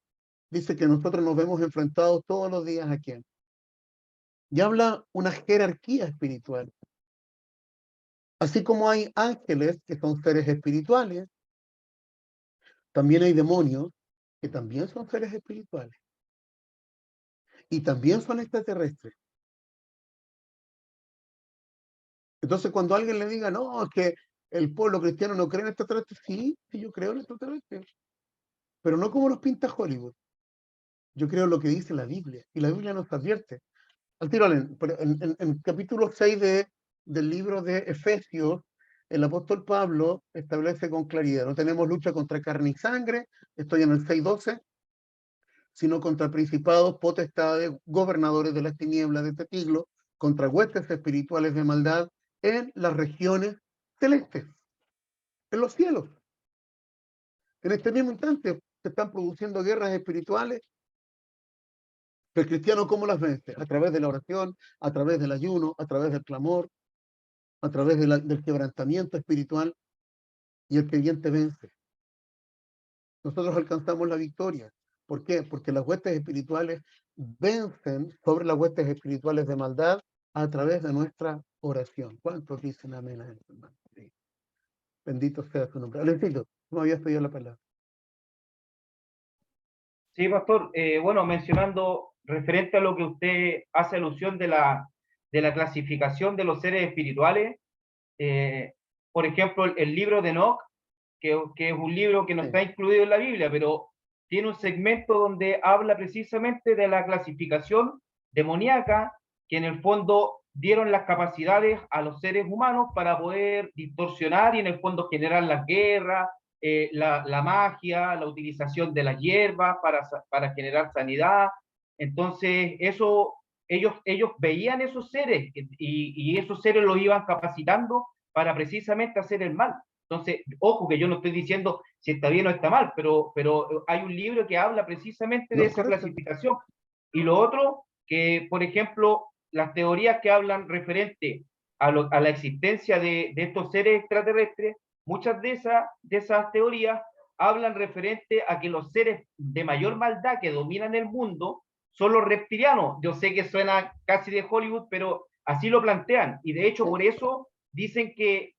dice que nosotros nos vemos enfrentados todos los días a quién. Y habla una jerarquía espiritual. Así como hay ángeles que son seres espirituales, también hay demonios que también son seres espirituales. Y también son extraterrestres. Entonces, cuando alguien le diga, no, es que el pueblo cristiano no cree en extraterrestres, sí, yo creo en extraterrestres. Pero no como los pinta Hollywood. Yo creo en lo que dice la Biblia. Y la Biblia nos advierte. Al tiro, en capítulo 6 del libro de Efesios, el apóstol Pablo establece con claridad, no tenemos lucha contra carne y sangre, estoy en el 6:12, sino contra principados, potestades, gobernadores de las tinieblas de este siglo, contra huestes espirituales de maldad en las regiones celestes, en los cielos. En este mismo instante se están produciendo guerras espirituales. ¿El cristiano cómo las vence? A través de la oración, a través del ayuno, a través del clamor, a través del quebrantamiento espiritual, y el creyente vence. Nosotros alcanzamos la victoria. ¿Por qué? Porque las huestes espirituales vencen sobre las huestes espirituales de maldad a través de nuestra oración. ¿Cuántos dicen amén a eso, hermano? Sí. Bendito sea su nombre. Alecito, tú me habías pedido la palabra. Sí, pastor. Bueno, mencionando referente a lo que usted hace alusión de la clasificación de los seres espirituales, por ejemplo, el libro de Enoch, que es un libro que no está incluido en la Biblia, pero tiene un segmento donde habla precisamente de la clasificación demoníaca, que en el fondo dieron las capacidades a los seres humanos para poder distorsionar y en el fondo generar las guerras, la magia, la utilización de las hierbas para generar sanidad. Entonces, eso, ellos veían esos seres y esos seres los iban capacitando para precisamente hacer el mal. Entonces, ojo que yo no estoy diciendo si está bien o está mal, pero hay un libro que habla precisamente de esa clasificación. Y lo otro, que por ejemplo, las teorías que hablan referente a la existencia de estos seres extraterrestres, muchas de esas teorías hablan referente a que los seres de mayor maldad que dominan el mundo son los reptilianos. Yo sé que suena casi de Hollywood, pero así lo plantean. Y de hecho, por eso dicen que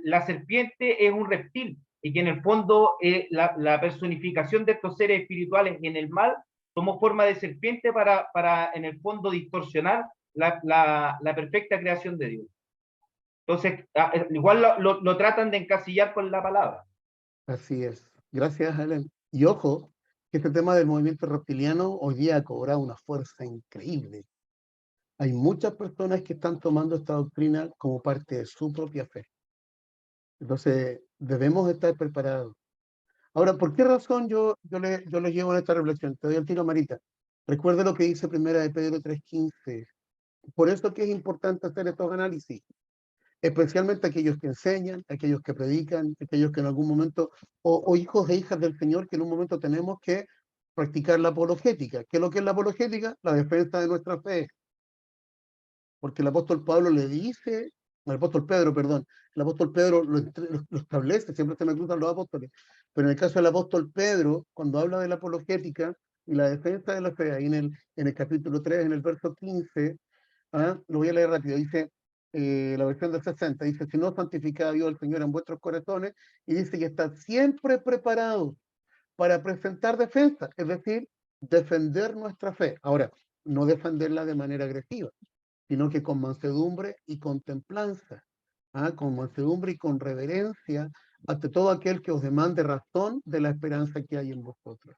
la serpiente es un reptil y que en el fondo la personificación de estos seres espirituales en el mal tomó forma de serpiente para en el fondo distorsionar la perfecta creación de Dios. Entonces, igual lo tratan de encasillar con la palabra. Así es. Gracias, Helen. Y ojo, que este tema del movimiento reptiliano hoy día ha cobrado una fuerza increíble. Hay muchas personas que están tomando esta doctrina como parte de su propia fe. Entonces, debemos estar preparados. Ahora, ¿por qué razón yo les llevo en esta reflexión? Te doy el tiro, Marita. Recuerda lo que dice Primera de Pedro 3:15. Por eso que es importante hacer estos análisis, especialmente aquellos que enseñan, aquellos que predican, aquellos que en algún momento, o hijos e hijas del Señor, que en un momento tenemos que practicar la apologética. ¿Qué es lo que es la apologética? La defensa de nuestra fe. Porque el apóstol Pablo le dice, el apóstol Pedro, perdón, el apóstol Pedro lo establece, siempre se me cruzan los apóstoles, pero en el caso del apóstol Pedro, cuando habla de la apologética y la defensa de la fe, ahí en el capítulo 3, en el verso 15, lo voy a leer rápido, dice, la versión del 60, dice, si no santificad a Dios el Señor en vuestros corazones, y dice que están siempre preparados para presentar defensa, es decir, defender nuestra fe. Ahora, no defenderla de manera agresiva, sino que con mansedumbre y con templanza, con mansedumbre y con reverencia, ante todo aquel que os demande razón de la esperanza que hay en vosotros.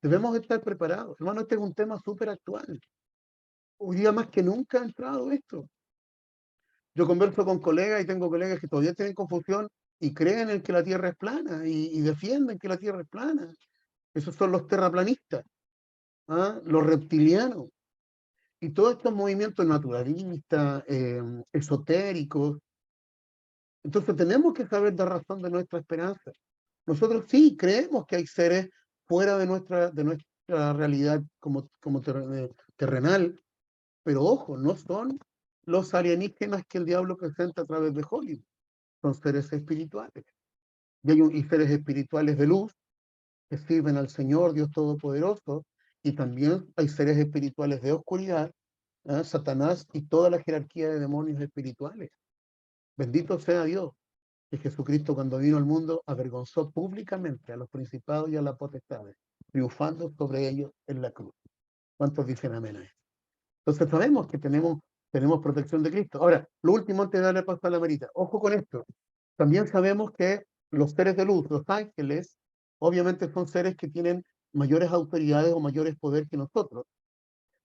Debemos estar preparados. Hermano, este es un tema súper actual. Hoy día más que nunca ha entrado esto. Yo converso con colegas y tengo colegas que todavía tienen confusión y creen en que la Tierra es plana y defienden que la Tierra es plana. Esos son los terraplanistas, ¿ah? Los reptilianos. Y todos estos movimientos naturalistas, esotéricos. Entonces tenemos que saber dar razón de nuestra esperanza. Nosotros sí creemos que hay seres fuera de nuestra realidad como terrenal, pero ojo, no son los alienígenas que el diablo presenta a través de Hollywood. Son seres espirituales. Y seres espirituales de luz que sirven al Señor Dios Todopoderoso, y también hay seres espirituales de oscuridad, Satanás y toda la jerarquía de demonios espirituales. Bendito sea Dios, que Jesucristo cuando vino al mundo avergonzó públicamente a los principados y a las potestades, triunfando sobre ellos en la cruz. ¿Cuántos dicen amén a esto? Entonces sabemos que tenemos protección de Cristo. Ahora, lo último antes de darle paso a la Marita, ojo con esto. También sabemos que los seres de luz, los ángeles, obviamente son seres que tienen mayores autoridades o mayores poderes que nosotros.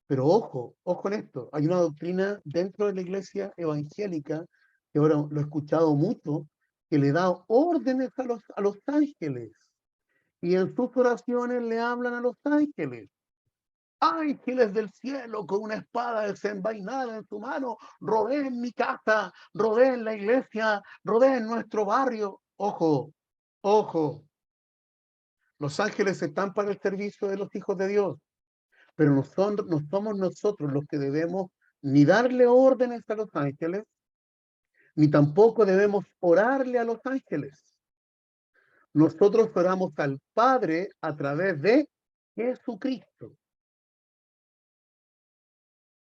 Pero ojo en esto. Hay una doctrina dentro de la iglesia evangélica, que ahora lo he escuchado mucho, que le da órdenes a los ángeles. Y en sus oraciones le hablan a los ángeles. Ángeles del cielo con una espada desenvainada en su mano, rodeen mi casa, rodeen la iglesia, rodeen nuestro barrio. Ojo, ojo. Los ángeles están para el servicio de los hijos de Dios, pero no somos nosotros los que debemos ni darle órdenes a los ángeles, ni tampoco debemos orarle a los ángeles. Nosotros oramos al Padre a través de Jesucristo.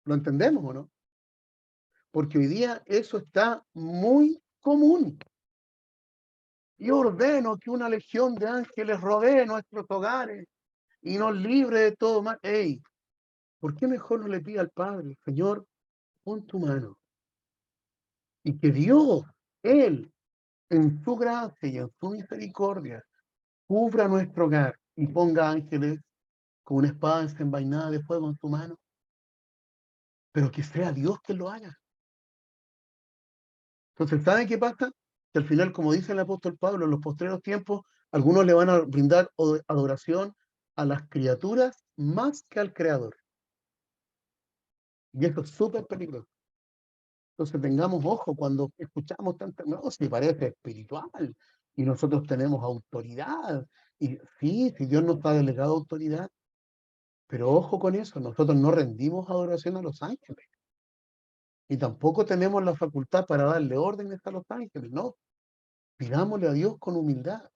¿Lo entendemos o no? Porque hoy día eso está muy común. Yo ordeno que una legión de ángeles rodee nuestros hogares y nos libre de todo mal. ¡Ey! ¿Por qué mejor no le pide al Padre, Señor, pon tu mano? Y que Dios, Él, en su gracia y en su misericordia, cubra nuestro hogar y ponga ángeles con una espada desenvainada de fuego en su mano. Pero que sea Dios quien lo haga. Entonces, ¿saben qué pasa? Que al final, como dice el apóstol Pablo, en los postreros tiempos, algunos le van a brindar adoración a las criaturas más que al Creador. Y eso es súper peligroso. Entonces, tengamos ojo cuando escuchamos tantas, no, si parece espiritual, y nosotros tenemos autoridad. Y sí, si Dios nos ha delegado autoridad, pero ojo con eso, nosotros no rendimos adoración a los ángeles. Y tampoco tenemos la facultad para darle órdenes a los ángeles, no. Pidámosle a Dios con humildad.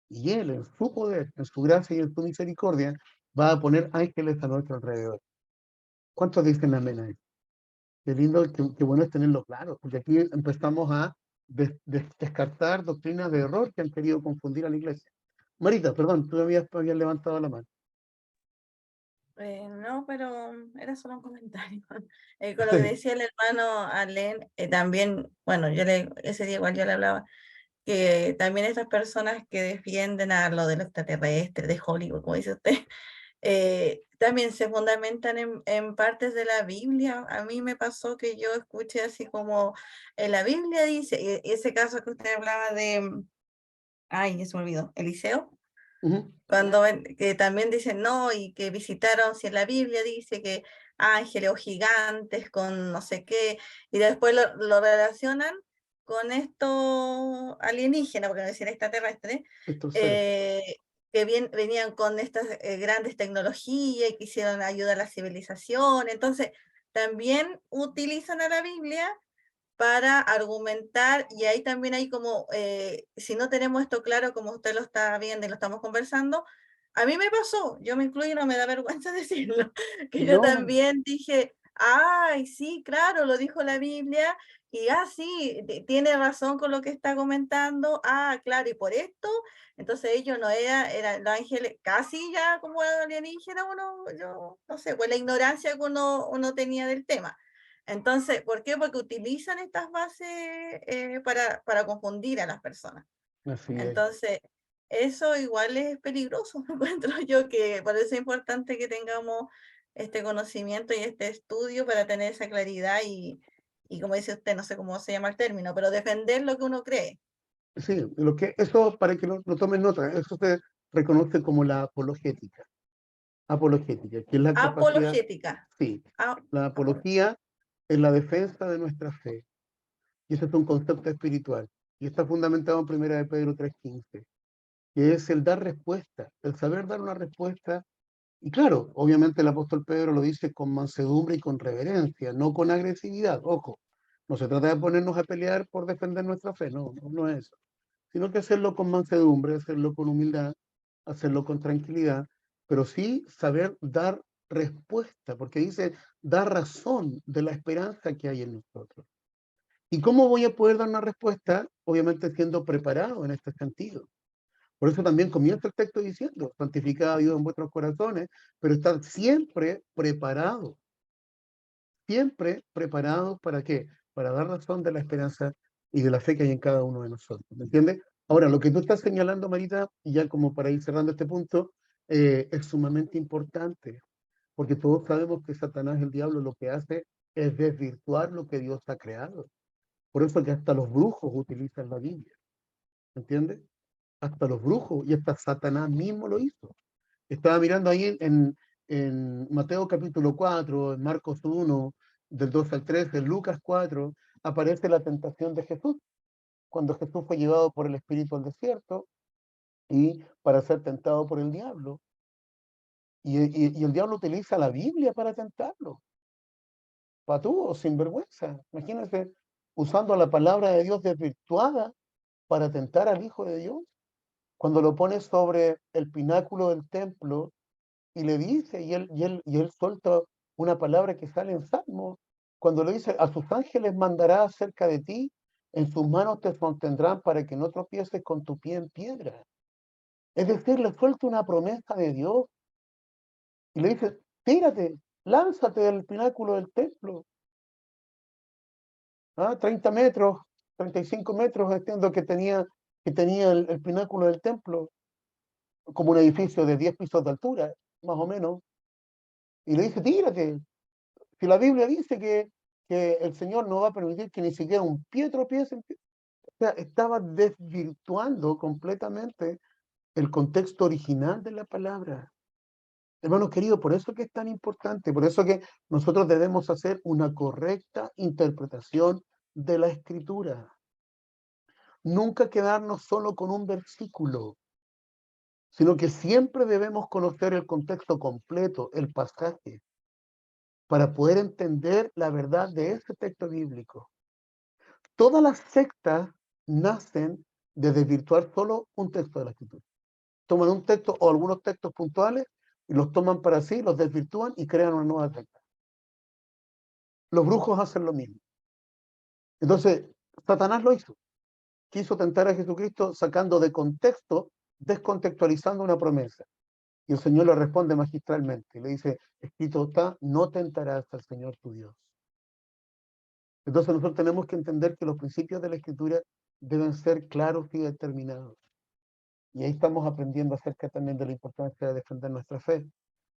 Y Él, en su poder, en su gracia y en su misericordia, va a poner ángeles a nuestro alrededor. ¿Cuántos dicen amén a eso? Qué lindo, qué bueno es tenerlo claro, porque aquí empezamos a descartar doctrinas de error que han querido confundir a la iglesia. Marita, perdón, tú habías levantado la mano. No, pero era solo un comentario. Con lo que decía el hermano Alén, también, bueno, ese día igual yo le hablaba, que también estas personas que defienden a lo de los extraterrestres, de Hollywood, como dice usted, también se fundamentan en partes de la Biblia. A mí me pasó que yo escuché así como, en la Biblia dice, ese caso que usted hablaba de, ay, ya se me olvidó, Eliseo. Cuando que también dicen no, y que visitaron, si en la Biblia dice que ángeles o gigantes con no sé qué, y después lo relacionan con esto alienígena, porque no decir extraterrestre, que venían con estas grandes tecnologías y quisieron ayudar a la civilización. Entonces, también utilizan a la Biblia para argumentar, y ahí también hay como, si no tenemos esto claro, como usted lo está viendo y lo estamos conversando, a mí me pasó, yo me incluyo, no me da vergüenza decirlo, que yo No, también dije, ay, sí, claro, lo dijo la Biblia, y sí, tiene razón con lo que está comentando, claro, y por esto, entonces ellos no eran los ángeles, casi ya como alienígena, yo no sé, pues la ignorancia que uno tenía del tema. Entonces, ¿por qué? Porque utilizan estas bases para confundir a las personas. Así es. Entonces, eso igual es peligroso, encuentro yo, que por eso es importante que tengamos este conocimiento y este estudio para tener esa claridad y como dice usted, no sé cómo se llama el término, pero defender lo que uno cree. Sí, eso para que lo tomen nota, eso se reconoce como la apologética. Apologética, que es la capacidad, Apologética. sí, Ah, la apología es la defensa de nuestra fe. Y ese es un concepto espiritual. Y está fundamentado en 1 de Pedro 3:15, que es el dar respuesta, el saber dar una respuesta. Y claro, obviamente el apóstol Pedro lo dice con mansedumbre y con reverencia, no con agresividad. Ojo, no se trata de ponernos a pelear por defender nuestra fe, no es eso. Sino que hacerlo con mansedumbre, hacerlo con humildad, hacerlo con tranquilidad, pero sí saber dar respuesta, porque dice, dar razón de la esperanza que hay en nosotros. ¿Y cómo voy a poder dar una respuesta? Obviamente siendo preparado en este sentido. Por eso también comienza el texto diciendo, santificad a Dios en vuestros corazones, pero estar siempre preparados ¿para qué? Para dar razón de la esperanza y de la fe que hay en cada uno de nosotros. ¿Me entiendes? Ahora, lo que tú estás señalando, Marita, y ya como para ir cerrando este punto, es sumamente importante, porque todos sabemos que Satanás, el diablo, lo que hace es desvirtuar lo que Dios ha creado. Por eso que hasta los brujos utilizan la Biblia. ¿Me entiendes? Hasta los brujos, y hasta Satanás mismo lo hizo. Estaba mirando ahí en Mateo capítulo 4, en Marcos 1, del 2 al 3, en Lucas 4, aparece la tentación de Jesús, cuando Jesús fue llevado por el Espíritu al desierto y para ser tentado por el diablo. Y el diablo utiliza la Biblia para tentarlo. Patúo, sinvergüenza. Imagínense, usando la palabra de Dios desvirtuada para tentar al Hijo de Dios. Cuando lo pone sobre el pináculo del templo y le dice, y él suelta una palabra que sale en Salmo, cuando le dice, a sus ángeles mandará acerca de ti, en sus manos te sostendrán para que no tropieces con tu pie en piedra. Es decir, le suelta una promesa de Dios y le dice, tírate, lánzate del pináculo del templo. 30 metros, 35 metros, entiendo que tenía el pináculo del templo, como un edificio de 10 pisos de altura, más o menos. Y le dice, tírate. Si la Biblia dice que el Señor no va a permitir que ni siquiera un pie tropiece, o sea, estaba desvirtuando completamente el contexto original de la palabra. Hermanos queridos, por eso que es tan importante, por eso que nosotros debemos hacer una correcta interpretación de la Escritura. Nunca quedarnos solo con un versículo, sino que siempre debemos conocer el contexto completo, el pasaje, para poder entender la verdad de ese texto bíblico. Todas las sectas nacen de desvirtuar solo un texto de la Escritura. Toman un texto o algunos textos puntuales y los toman para sí, los desvirtúan y crean una nueva secta. Los brujos hacen lo mismo. Entonces, Satanás lo hizo. Quiso tentar a Jesucristo sacando de contexto, descontextualizando una promesa. Y el Señor le responde magistralmente. Le dice, escrito está, no tentarás al Señor tu Dios. Entonces nosotros tenemos que entender que los principios de la Escritura deben ser claros y determinados. Y ahí estamos aprendiendo acerca también de la importancia de defender nuestra fe.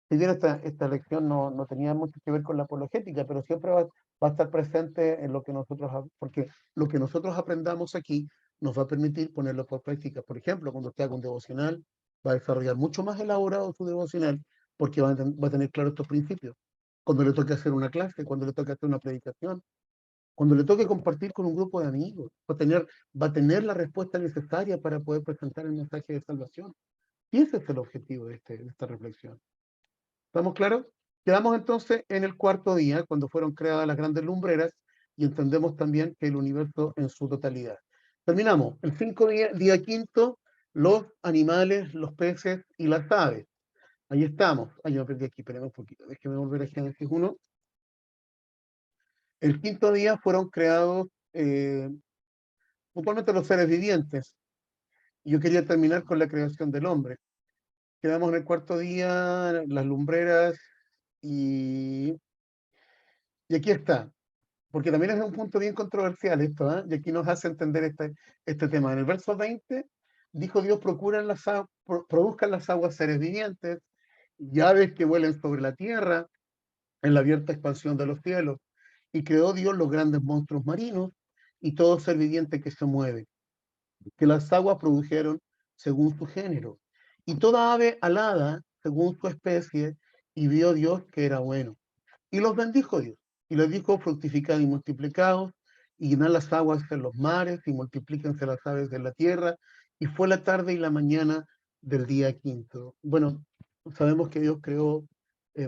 Si bien esta lección no tenía mucho que ver con la apologética, pero siempre va a estar presente en lo que nosotros, porque lo que nosotros aprendamos aquí nos va a permitir ponerlo por práctica. Por ejemplo, cuando usted haga un devocional, va a desarrollar mucho más elaborado su devocional, porque va a tener claro estos principios. Cuando le toque hacer una clase, cuando le toque hacer una predicación, cuando le toque compartir con un grupo de amigos, va a tener la respuesta necesaria para poder presentar el mensaje de salvación. Y ese es el objetivo de esta reflexión. ¿Estamos claros? Quedamos entonces en el cuarto día, cuando fueron creadas las grandes lumbreras, y entendemos también que el universo en su totalidad. Terminamos. El día quinto, los animales, los peces y las aves. Ahí estamos. Yo me perdí aquí, espérenme un poquito. Déjenme volver a Génesis 1. El quinto día fueron creados puntualmente los seres vivientes. Yo quería terminar con la creación del hombre. Quedamos en el cuarto día, las lumbreras, y aquí está, porque también es un punto bien controversial esto, ¿eh? Y aquí nos hace entender este tema. En el verso 20 dijo Dios, produzcan las aguas seres vivientes, y aves que vuelen sobre la tierra, en la abierta expansión de los cielos. Y creó Dios los grandes monstruos marinos y todo ser viviente que se mueve, que las aguas produjeron según su género, y toda ave alada según su especie, y vio Dios que era bueno. Y los bendijo Dios, y les dijo, fructificad y multiplicaos, y llenad las aguas en los mares, y multiplíquense las aves de la tierra. Y fue la tarde y la mañana del día quinto. Bueno, sabemos que Dios creó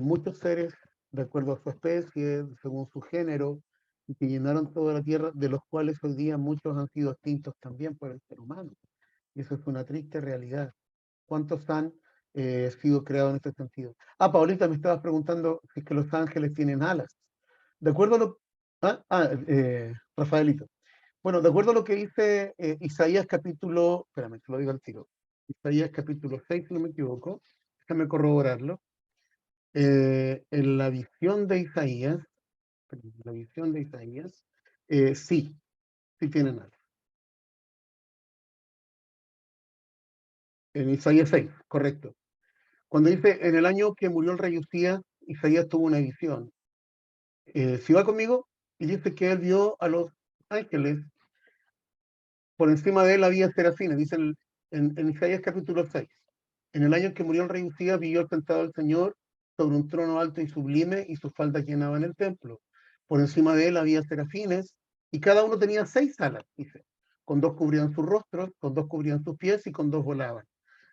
muchos seres de acuerdo a su especie, según su género, y que llenaron toda la tierra, de los cuales hoy día muchos han sido extintos también por el ser humano. Y eso es una triste realidad. ¿Cuántos han sido creados en este sentido? Ah, Paulita, me estabas preguntando si es que los ángeles tienen alas. De acuerdo a lo... Rafaelito. Bueno, de acuerdo a lo que dice Isaías capítulo... Espérame, te lo digo al tiro. Isaías capítulo 6, si no me equivoco. Déjame corroborarlo. En la visión de Isaías, sí, sí tienen alas. En Isaías 6, correcto. Cuando dice, en el año que murió el rey Usías, Isaías tuvo una visión. Si va conmigo, y dice que él vio a los ángeles, por encima de él había serafines, dice en Isaías capítulo 6. En el año que murió el rey Usías, vio sentado al Señor sobre un trono alto y sublime, y sus faldas llenaban el templo. Por encima de él había serafines, y cada uno tenía 6 alas, dice. Con 2 cubrían sus rostros, con 2 cubrían sus pies, y con 2 volaban.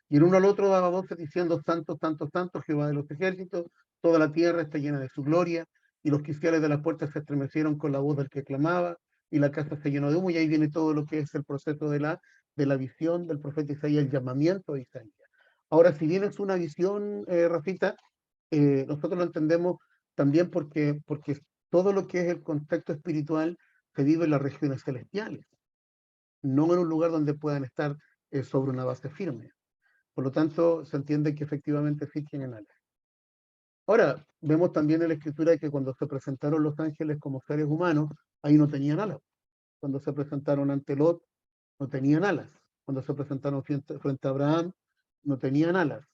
Y el uno al otro daba voces diciendo, santo, santo, santo, Jehová de los ejércitos, toda la tierra está llena de su gloria. Y los quiciales de la puerta se estremecieron con la voz del que clamaba, y la casa se llenó de humo. Y ahí viene todo lo que es el proceso de la visión del profeta Isaías, el llamamiento de Isaías. Ahora, si bien es una visión, Rafita, nosotros lo entendemos también porque todo lo que es el contexto espiritual se vive en las regiones celestiales, no en un lugar donde puedan estar sobre una base firme. Por lo tanto, se entiende que efectivamente sí tienen alas. Ahora, vemos también en la escritura que cuando se presentaron los ángeles como seres humanos, ahí no tenían alas. Cuando se presentaron ante Lot, no tenían alas. Cuando se presentaron frente a Abraham, no tenían alas.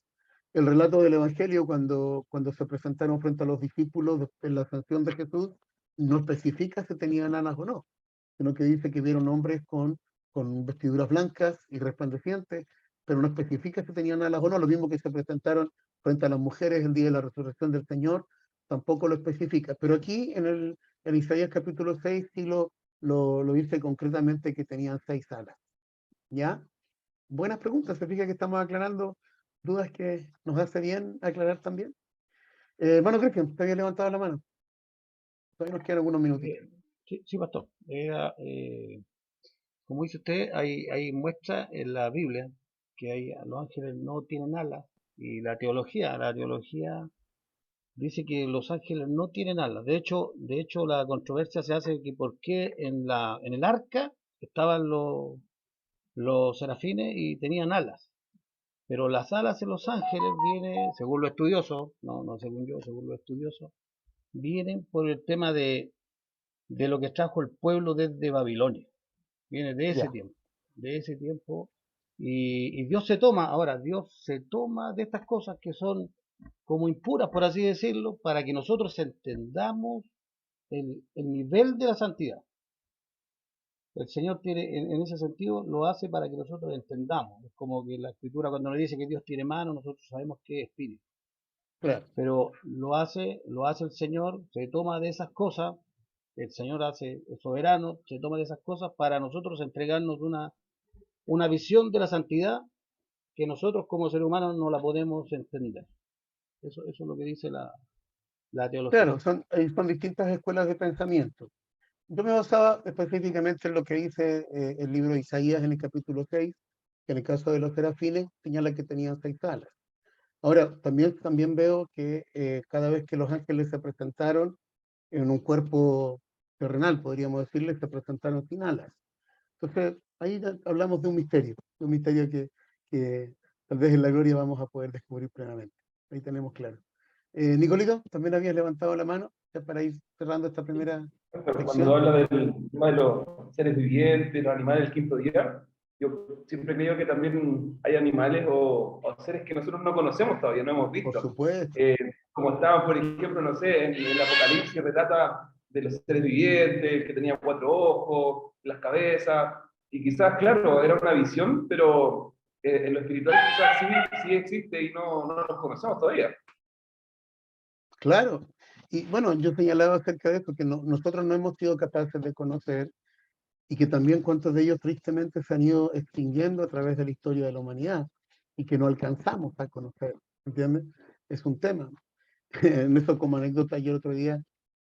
El relato del Evangelio, cuando se presentaron frente a los discípulos en la ascensión de Jesús, no especifica si tenían alas o no, sino que dice que vieron hombres con vestiduras blancas y resplandecientes, pero no especifica si tenían alas o no. Lo mismo que se presentaron frente a las mujeres el día de la resurrección del Señor, tampoco lo especifica. Pero aquí en Isaías capítulo 6 sí lo dice concretamente que tenían 6 alas. ¿Ya? Buenas preguntas, se fija que estamos aclarando dudas que nos hace bien aclarar también. Hermano Cristian, te había levantado la mano. Todavía nos quedan algunos minutitos. Sí, pastor. Como dice usted, hay muestra en la Biblia que los ángeles no tienen alas, y la teología dice que los ángeles no tienen alas. De hecho, la controversia se hace que por qué en el arca estaban los serafines y tenían alas. Pero las alas en los ángeles vienen, según los estudiosos, no según yo, según los estudiosos, vienen por el tema de lo que trajo el pueblo desde Babilonia. Viene de ese tiempo, y Dios se toma de estas cosas que son como impuras, por así decirlo, para que nosotros entendamos el nivel de la santidad. El Señor tiene, en ese sentido, lo hace para que nosotros entendamos. Es como que la Escritura, cuando nos dice que Dios tiene mano, nosotros sabemos que es espíritu. Claro. Pero lo hace el Señor, se toma de esas cosas, el Señor es soberano, se toma de esas cosas para nosotros entregarnos una visión de la santidad que nosotros como seres humanos no la podemos entender. Eso es lo que dice la teología. Claro, son distintas escuelas de pensamiento. Yo me basaba específicamente en lo que dice el libro de Isaías en el capítulo 6, que en el caso de los serafines señala que tenían 6 alas. Ahora, también veo que cada vez que los ángeles se presentaron en un cuerpo terrenal, podríamos decirle, se presentaron sin alas. Entonces, ahí hablamos de un misterio que tal vez en la gloria vamos a poder descubrir plenamente. Ahí tenemos claro. Nicolito, también habías levantado la mano, ya para ir cerrando esta primera Pero sección. cuando habla del tema de los seres vivientes, los animales del quinto día, yo siempre creo que también hay animales o seres que nosotros no conocemos todavía, no hemos visto. Por supuesto. Como estaban, por ejemplo, no sé, en el Apocalipsis retrata de los seres vivientes, que tenían 4 ojos, las cabezas, y quizás, claro, era una visión, pero en lo espiritual quizás sí existe y no los conocemos todavía. Claro. Y bueno, yo señalaba acerca de esto, que nosotros no hemos sido capaces de conocer y que también cuantos de ellos tristemente se han ido extinguiendo a través de la historia de la humanidad y que no alcanzamos a conocer, ¿entiendes? Es un tema. En eso como anécdota, ayer otro día,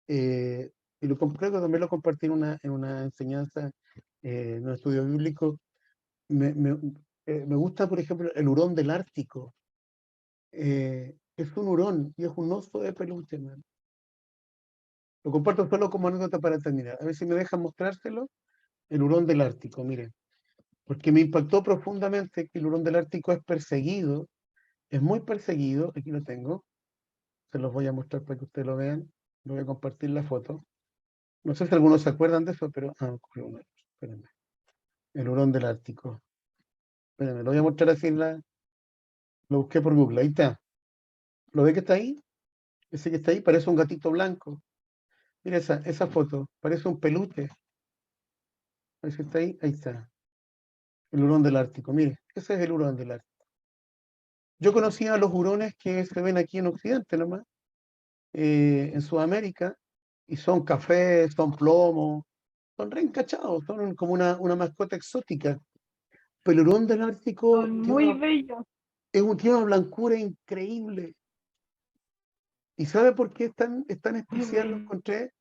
y creo que también lo compartí en una enseñanza, en un estudio bíblico, me gusta, por ejemplo, el hurón del Ártico. Es un hurón y es un oso de peluche, man. Lo comparto solo como anécdota para terminar. A ver si me dejan mostrárselo. El hurón del Ártico, miren. Porque me impactó profundamente que el hurón del Ártico es perseguido, es muy perseguido. Aquí lo tengo. Se los voy a mostrar para que ustedes lo vean. Voy a compartir la foto. No sé si algunos se acuerdan de eso, pero... espérenme. El hurón del Ártico. Espérenme, lo voy a mostrar así lo busqué por Google. Ahí está. ¿Lo ve que está ahí? Ese que está ahí parece un gatito blanco. Mira esa foto. Parece un peluche. Parece que está ahí. Ahí está. El hurón del Ártico. Mire, ese es el hurón del Ártico. Yo conocía a los hurones que se ven aquí en Occidente nomás, en Sudamérica, y son cafés, son plomo, son reencachados, son como una mascota exótica. Pero el hurón del Ártico Son muy bellos. tiene una blancura increíble. ¿Y sabe por qué es tan especial? Lo encontré.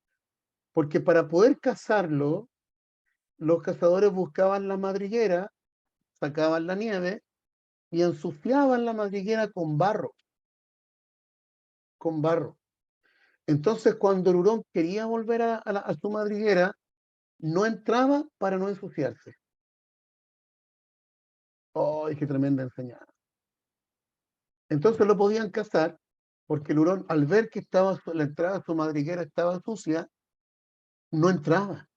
Porque para poder cazarlo, los cazadores buscaban la madriguera, sacaban la nieve y ensuciaban la madriguera con barro. Con barro. Entonces, cuando el hurón quería volver a su madriguera, no entraba para no ensuciarse. ¡Ay, qué tremenda enseñanza! Entonces lo podían cazar porque el hurón, al ver que la entrada a su madriguera estaba sucia, no entraba.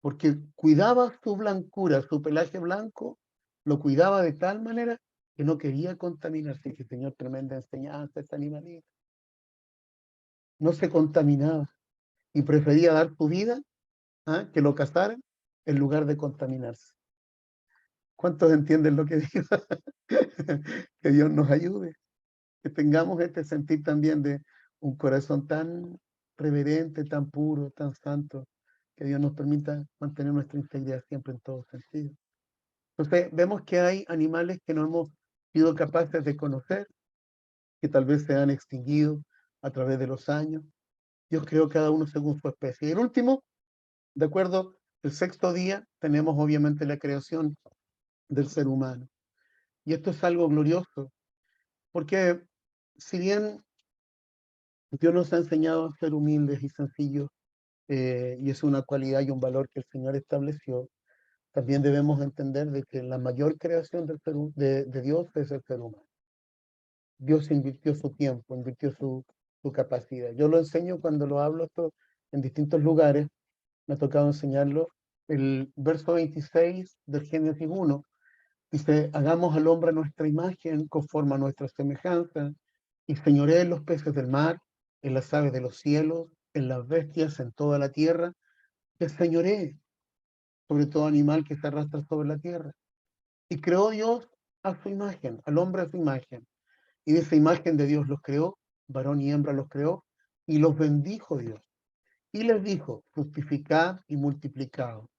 Porque cuidaba su blancura, su pelaje blanco, lo cuidaba de tal manera que no quería contaminarse. Que señor, tremenda enseñanza este animalito. No se contaminaba y prefería dar su vida que lo cazaran en lugar de contaminarse. ¿Cuántos entienden lo que digo? Que Dios nos ayude, que tengamos este sentir también de un corazón tan reverente, tan puro, tan santo, que Dios nos permita mantener nuestra integridad siempre en todo sentido. Entonces, vemos que hay animales que no hemos sido capaces de conocer, que tal vez se han extinguido a través de los años. Dios creó cada uno según su especie. Y el último, de acuerdo, el 6º día, tenemos obviamente la creación del ser humano. Y esto es algo glorioso, porque si bien Dios nos ha enseñado a ser humildes y sencillos, y es una cualidad y un valor que el Señor estableció, también debemos entender de que la mayor creación de Dios es el ser humano. Dios invirtió su tiempo, invirtió su capacidad. Yo lo enseño cuando lo hablo esto en distintos lugares, me ha tocado enseñarlo. El verso 26 del Génesis 1 dice, hagamos al hombre a nuestra imagen, conforme a nuestra semejanza, y señoree en los peces del mar, en las aves de los cielos, en las bestias, en toda la tierra, que señoree sobre todo animal que se arrastra sobre la tierra. Y creó Dios a su imagen, al hombre a su imagen. Y de esa imagen de Dios los creó, varón y hembra los creó, y los bendijo Dios. Y les dijo, fructificad y multiplicaos,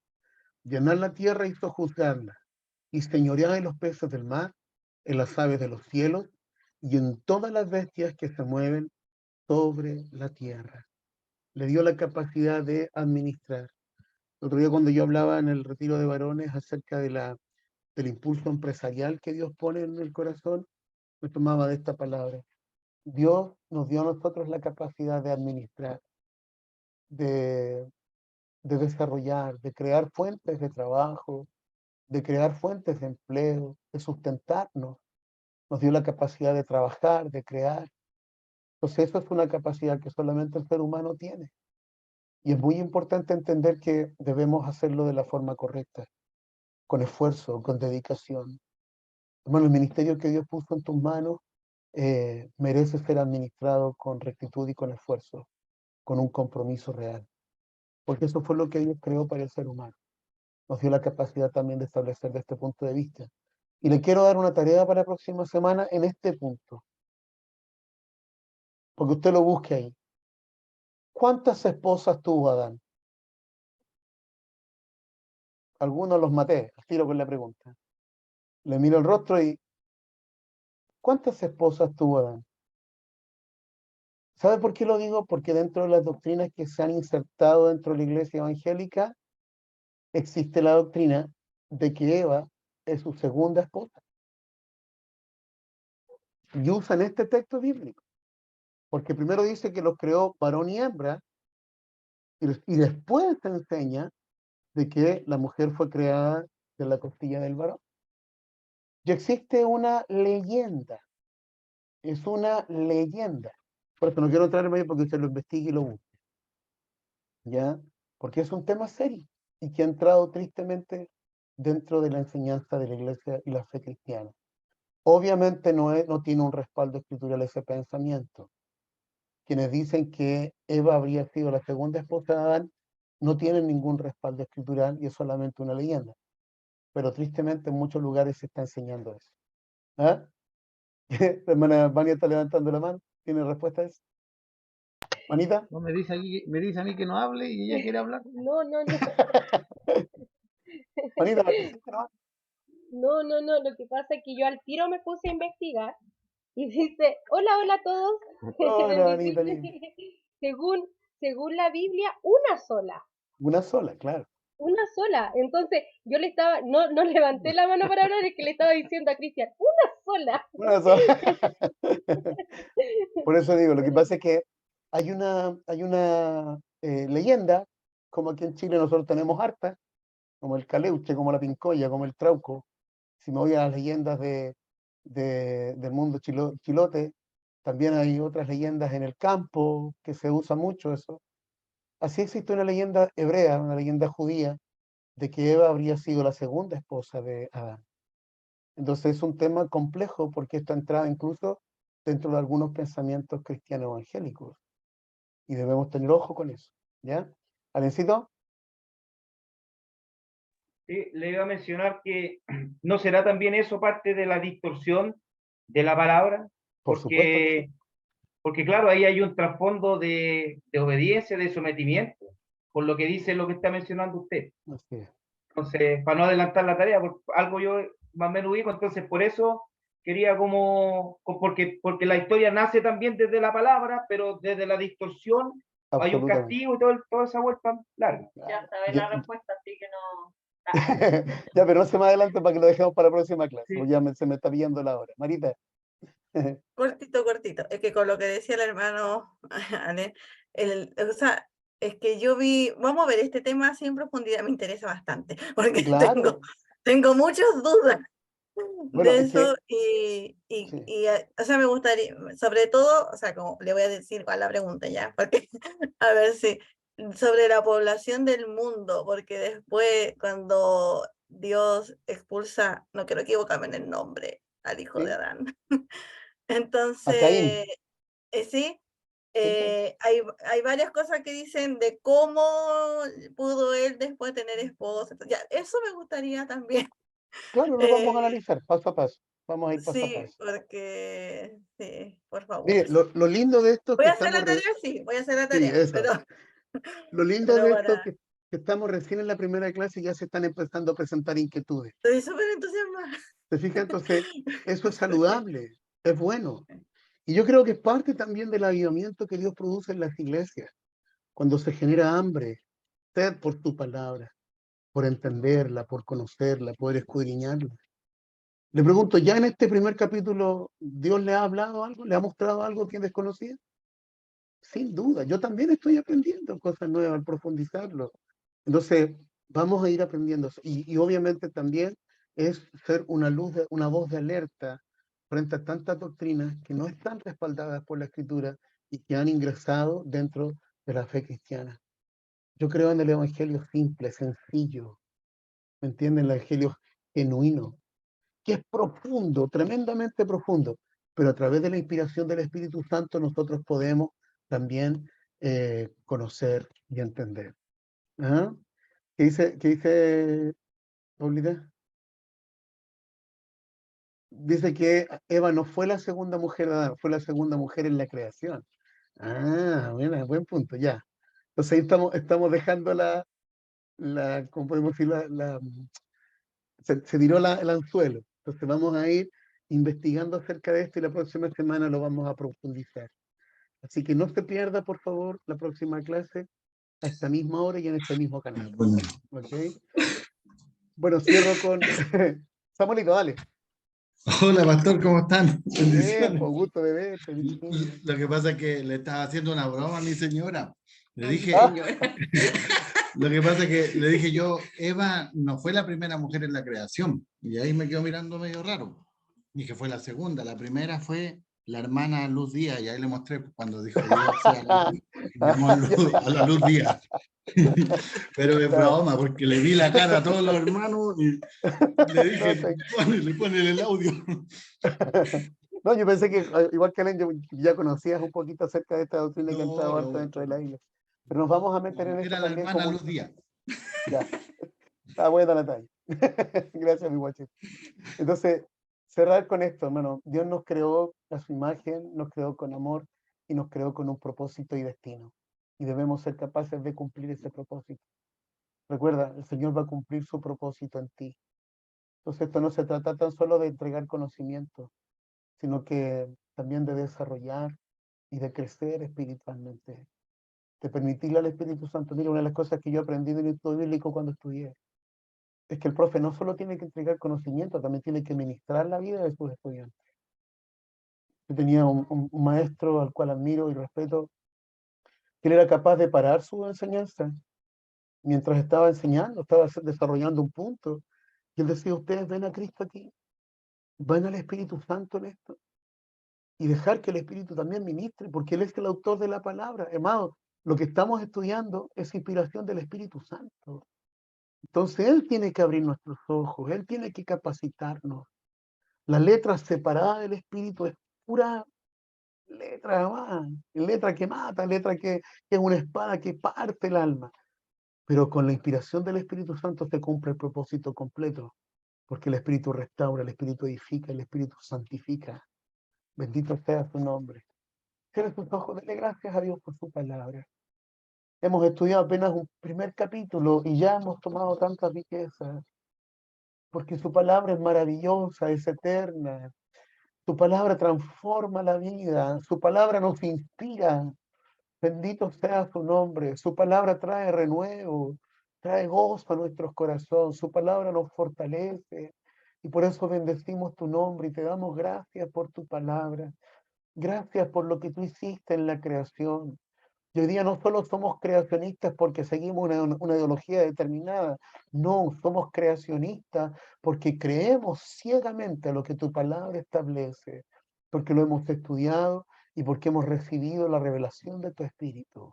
llenad la tierra y sojuzgadla, y señoread en los peces del mar, en las aves de los cielos, y en todas las bestias que se mueven sobre la tierra. Le dio la capacidad de administrar. El otro día cuando yo hablaba en el retiro de varones acerca del impulso empresarial que Dios pone en el corazón, me tomaba de esta palabra. Dios nos dio a nosotros la capacidad de administrar, de desarrollar, de crear fuentes de trabajo, de crear fuentes de empleo, de sustentarnos. Nos dio la capacidad de trabajar, de crear. Entonces eso es una capacidad que solamente el ser humano tiene. Y es muy importante entender que debemos hacerlo de la forma correcta. con esfuerzo, con dedicación. Hermano, el ministerio que Dios puso en tus manos merece ser administrado con rectitud y con esfuerzo, con un compromiso real. Porque eso fue lo que Dios creó para el ser humano. Nos dio la capacidad también de establecer de este punto de vista. Y le quiero dar una tarea para la próxima semana en este punto. Porque usted lo busque ahí. ¿Cuántas esposas tuvo Adán? Algunos los maté, al tiro con la pregunta. Le miro el rostro y ¿cuántas esposas tuvo Adán? ¿Sabe por qué lo digo? Porque dentro de las doctrinas que se han insertado dentro de la iglesia evangélica, existe la doctrina de que Eva es su segunda esposa. Y usan este texto bíblico. Porque primero dice que los creó varón y hembra, y después te enseña de que la mujer fue creada de la costilla del varón. Y existe una leyenda. Es una leyenda. Por eso no quiero entrar en medio porque usted lo investigue y lo busque. ¿Ya? Porque es un tema serio y que ha entrado tristemente dentro de la enseñanza de la iglesia y la fe cristiana. Obviamente no tiene un respaldo escritural ese pensamiento. Quienes dicen que Eva habría sido la segunda esposa de Adán no tienen ningún respaldo escritural y es solamente una leyenda. Pero tristemente en muchos lugares se está enseñando eso. ¿Ah? La hermana Vania está levantando la mano. ¿Tiene respuesta a eso? ¿Manita? No me dice, aquí, me dice a mí que no hable y ella quiere hablar. No, no, no. Manita, ¿la pusiste, no? No, no, no. Lo que pasa es que yo al tiro me puse a investigar y dice, hola, hola a todos. Hola, Manita, Dice, linda. según la Biblia, una sola. Una sola, claro. Una sola. Entonces, yo le estaba, no levanté la mano para hablar, es que le estaba diciendo a Cristian, una sola. Una sola. Por eso digo, lo que pasa es que hay una leyenda, como aquí en Chile nosotros tenemos hartas, como el caleuche, como la pincoya, como el trauco. Si me voy a las leyendas del mundo chilote, también hay otras leyendas en el campo, que se usa mucho eso. Así existe una leyenda hebrea, una leyenda judía, de que Eva habría sido la segunda esposa de Adán. Entonces es un tema complejo porque está entrada incluso dentro de algunos pensamientos cristianos evangélicos. Y debemos tener ojo con eso. ¿Ya? ¿Alencito? Sí, le iba a mencionar que ¿no será también eso parte de la distorsión de la palabra? Por supuesto que sí. Porque claro, ahí hay un trasfondo de obediencia, de sometimiento, por lo que dice lo que está mencionando usted. Así es. Entonces, para no adelantar la tarea, algo yo más o menos ubico, entonces por eso quería porque la historia nace también desde la palabra, pero desde la distorsión hay un Absolutamente. castigo y toda esa vuelta larga. Ya sabes la respuesta, así que no. Ya, pero no se me adelante para que lo dejemos para la próxima clase, Sí. porque ya se me está pillando la hora. Marita. Cortito, cortito. Es que con lo que decía el hermano Ale, o sea, es que yo vamos a ver este tema así en profundidad, me interesa bastante, porque Claro. tengo muchas dudas Bueno, de es que eso sí. o sea, me gustaría, sobre todo, o sea, como le voy a decir cuál es la pregunta ya, porque a ver si, sobre la población del mundo, porque después cuando Dios expulsa, no quiero equivocarme en el nombre, al hijo de Sí. Adán. A Caín. Entonces, sí, Sí, sí. hay varias cosas que dicen de cómo pudo él después tener esposa. Ya, eso me gustaría también. Claro, lo vamos a analizar paso a paso. Vamos a ir paso a Sí, paso. porque, sí, por favor. Mire, lo lindo de esto es Voy que a hacer estamos... la tarea, sí, voy a hacer la Sí, tarea, eso. pero, Lo lindo pero de esto es para... que estamos recién en la primera clase y ya se están empezando a presentar inquietudes. Estoy súper entusiasmada. ¿Se fija? Entonces, eso es saludable, es bueno. Y yo creo que es parte también del avivamiento que Dios produce en las iglesias, cuando se genera hambre, sed por tu palabra, por entenderla, por conocerla, poder escudriñarla. Le pregunto, ¿ya en este primer capítulo Dios le ha hablado algo? ¿Le ha mostrado algo que desconocía? Sin duda, yo también estoy aprendiendo cosas nuevas al profundizarlo. Entonces, vamos a ir aprendiendo. Y obviamente también es ser una luz, una voz de alerta frente a tantas doctrinas que no están respaldadas por la Escritura y que han ingresado dentro de la fe cristiana. Yo creo en el Evangelio simple, sencillo. ¿Me entienden? El Evangelio genuino, que es profundo, tremendamente profundo, pero a través de la inspiración del Espíritu Santo nosotros podemos también conocer y entender. ¿Ah? ¿Qué dice Paulita? Dice que Eva no fue la segunda mujer de Adán, fue la segunda mujer en la creación. Ah, bueno, buen punto, ya. Entonces ahí estamos dejando ¿cómo podemos decir? Se tiró el anzuelo. Entonces vamos a ir investigando acerca de esto y la próxima semana lo vamos a profundizar. Así que no se pierda, por favor, la próxima clase a esta misma hora y en este mismo canal. ¿Ok? Bueno, cierro con... Samuelito, dale. Hola, pastor, ¿cómo están? Bien, Bendiciones. por gusto de verte. Lo que pasa es que le estaba haciendo una broma a mi señora. Le dije, lo que pasa es que le dije yo, Eva no fue la primera mujer en la creación. Y ahí me quedó mirando medio raro. Dije, fue la segunda. La primera fue la hermana Luz Díaz. Y ahí le mostré cuando dijo, Dios sea la luz, y llamó a la Luz Díaz. Pero es broma, porque le vi la cara a todos los hermanos y le dije, ponele el audio. No, yo pensé que, igual que Alen, ya conocías un poquito acerca de esta doctrina que ha entrado harto dentro de la iglesia. Pero nos vamos a meter en esto Era la también hermana como... Luz Díaz. Ya, está buena la talla. Gracias, mi guachito. Entonces, cerrar con esto, hermano. Dios nos creó a su imagen, nos creó con amor y nos creó con un propósito y destino. Y debemos ser capaces de cumplir ese propósito. Recuerda, el Señor va a cumplir su propósito en ti. Entonces, esto no se trata tan solo de entregar conocimiento, sino que también de desarrollar y de crecer espiritualmente, de permitirle al Espíritu Santo. Mira, una de las cosas que yo aprendí del estudio bíblico cuando estudié, es que el profe no solo tiene que entregar conocimiento, también tiene que ministrar la vida de sus estudiantes. Yo tenía un maestro al cual admiro y respeto, que él era capaz de parar su enseñanza mientras estaba enseñando, estaba desarrollando un punto, y él decía, ustedes ven a Cristo aquí, ven al Espíritu Santo en esto, y dejar que el Espíritu también ministre, porque Él es el autor de la palabra. Amado, lo que estamos estudiando es inspiración del Espíritu Santo. Entonces Él tiene que abrir nuestros ojos, Él tiene que capacitarnos. La letra separada del Espíritu es pura letra, letra que mata, letra que es una espada que parte el alma. Pero con la inspiración del Espíritu Santo se cumple el propósito completo, porque el Espíritu restaura, el Espíritu edifica, el Espíritu santifica. Bendito sea su nombre. Cierra tus ojos, dele gracias a Dios por su palabra. Hemos estudiado apenas un primer capítulo y ya hemos tomado tanta riqueza, porque su palabra es maravillosa, es eterna. Su palabra transforma la vida, su palabra nos inspira. Bendito sea su nombre. Su palabra trae renuevo, trae gozo a nuestros corazones. Su palabra nos fortalece. Y por eso bendecimos tu nombre y te damos gracias por tu palabra. Gracias por lo que tú hiciste en la creación. Y hoy día no solo somos creacionistas porque seguimos una ideología determinada, no, somos creacionistas porque creemos ciegamente a lo que tu palabra establece, porque lo hemos estudiado y porque hemos recibido la revelación de tu Espíritu.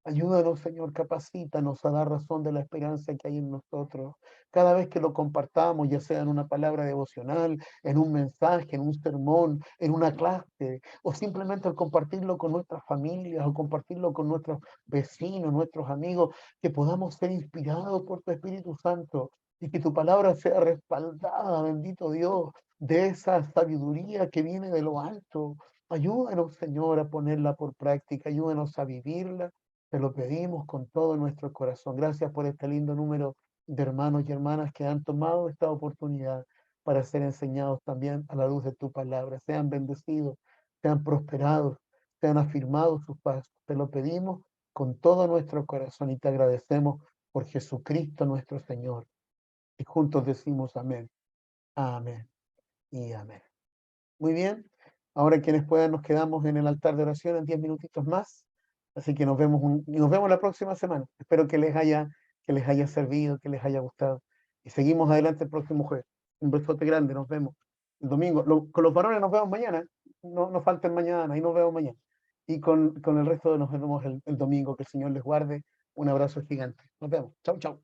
Ayúdanos, Señor, capacítanos a dar razón de la esperanza que hay en nosotros. Cada vez que lo compartamos, ya sea en una palabra devocional, en un mensaje, en un sermón, en una clase, o simplemente al compartirlo con nuestras familias, o compartirlo con nuestros vecinos, nuestros amigos, que podamos ser inspirados por tu Espíritu Santo y que tu palabra sea respaldada, bendito Dios, de esa sabiduría que viene de lo alto. Ayúdanos, Señor, a ponerla por práctica, ayúdanos a vivirla. Te lo pedimos con todo nuestro corazón. Gracias por este lindo número de hermanos y hermanas que han tomado esta oportunidad para ser enseñados también a la luz de tu palabra. Sean bendecidos, sean prosperados, sean afirmados sus pasos. Te lo pedimos con todo nuestro corazón y te agradecemos por Jesucristo nuestro Señor. Y juntos decimos amén, amén y amén. Muy bien. Ahora quienes puedan nos quedamos en el altar de oración en 10 minutitos más. Así que nos vemos la próxima semana. Espero que les haya servido, que les haya gustado. Y seguimos adelante el próximo jueves. Un besote grande, nos vemos el domingo. Con los varones nos vemos mañana. No falten mañana, y nos vemos mañana. Y con el resto nos vemos el domingo. Que el Señor les guarde. Un abrazo gigante. Nos vemos. Chau, chau.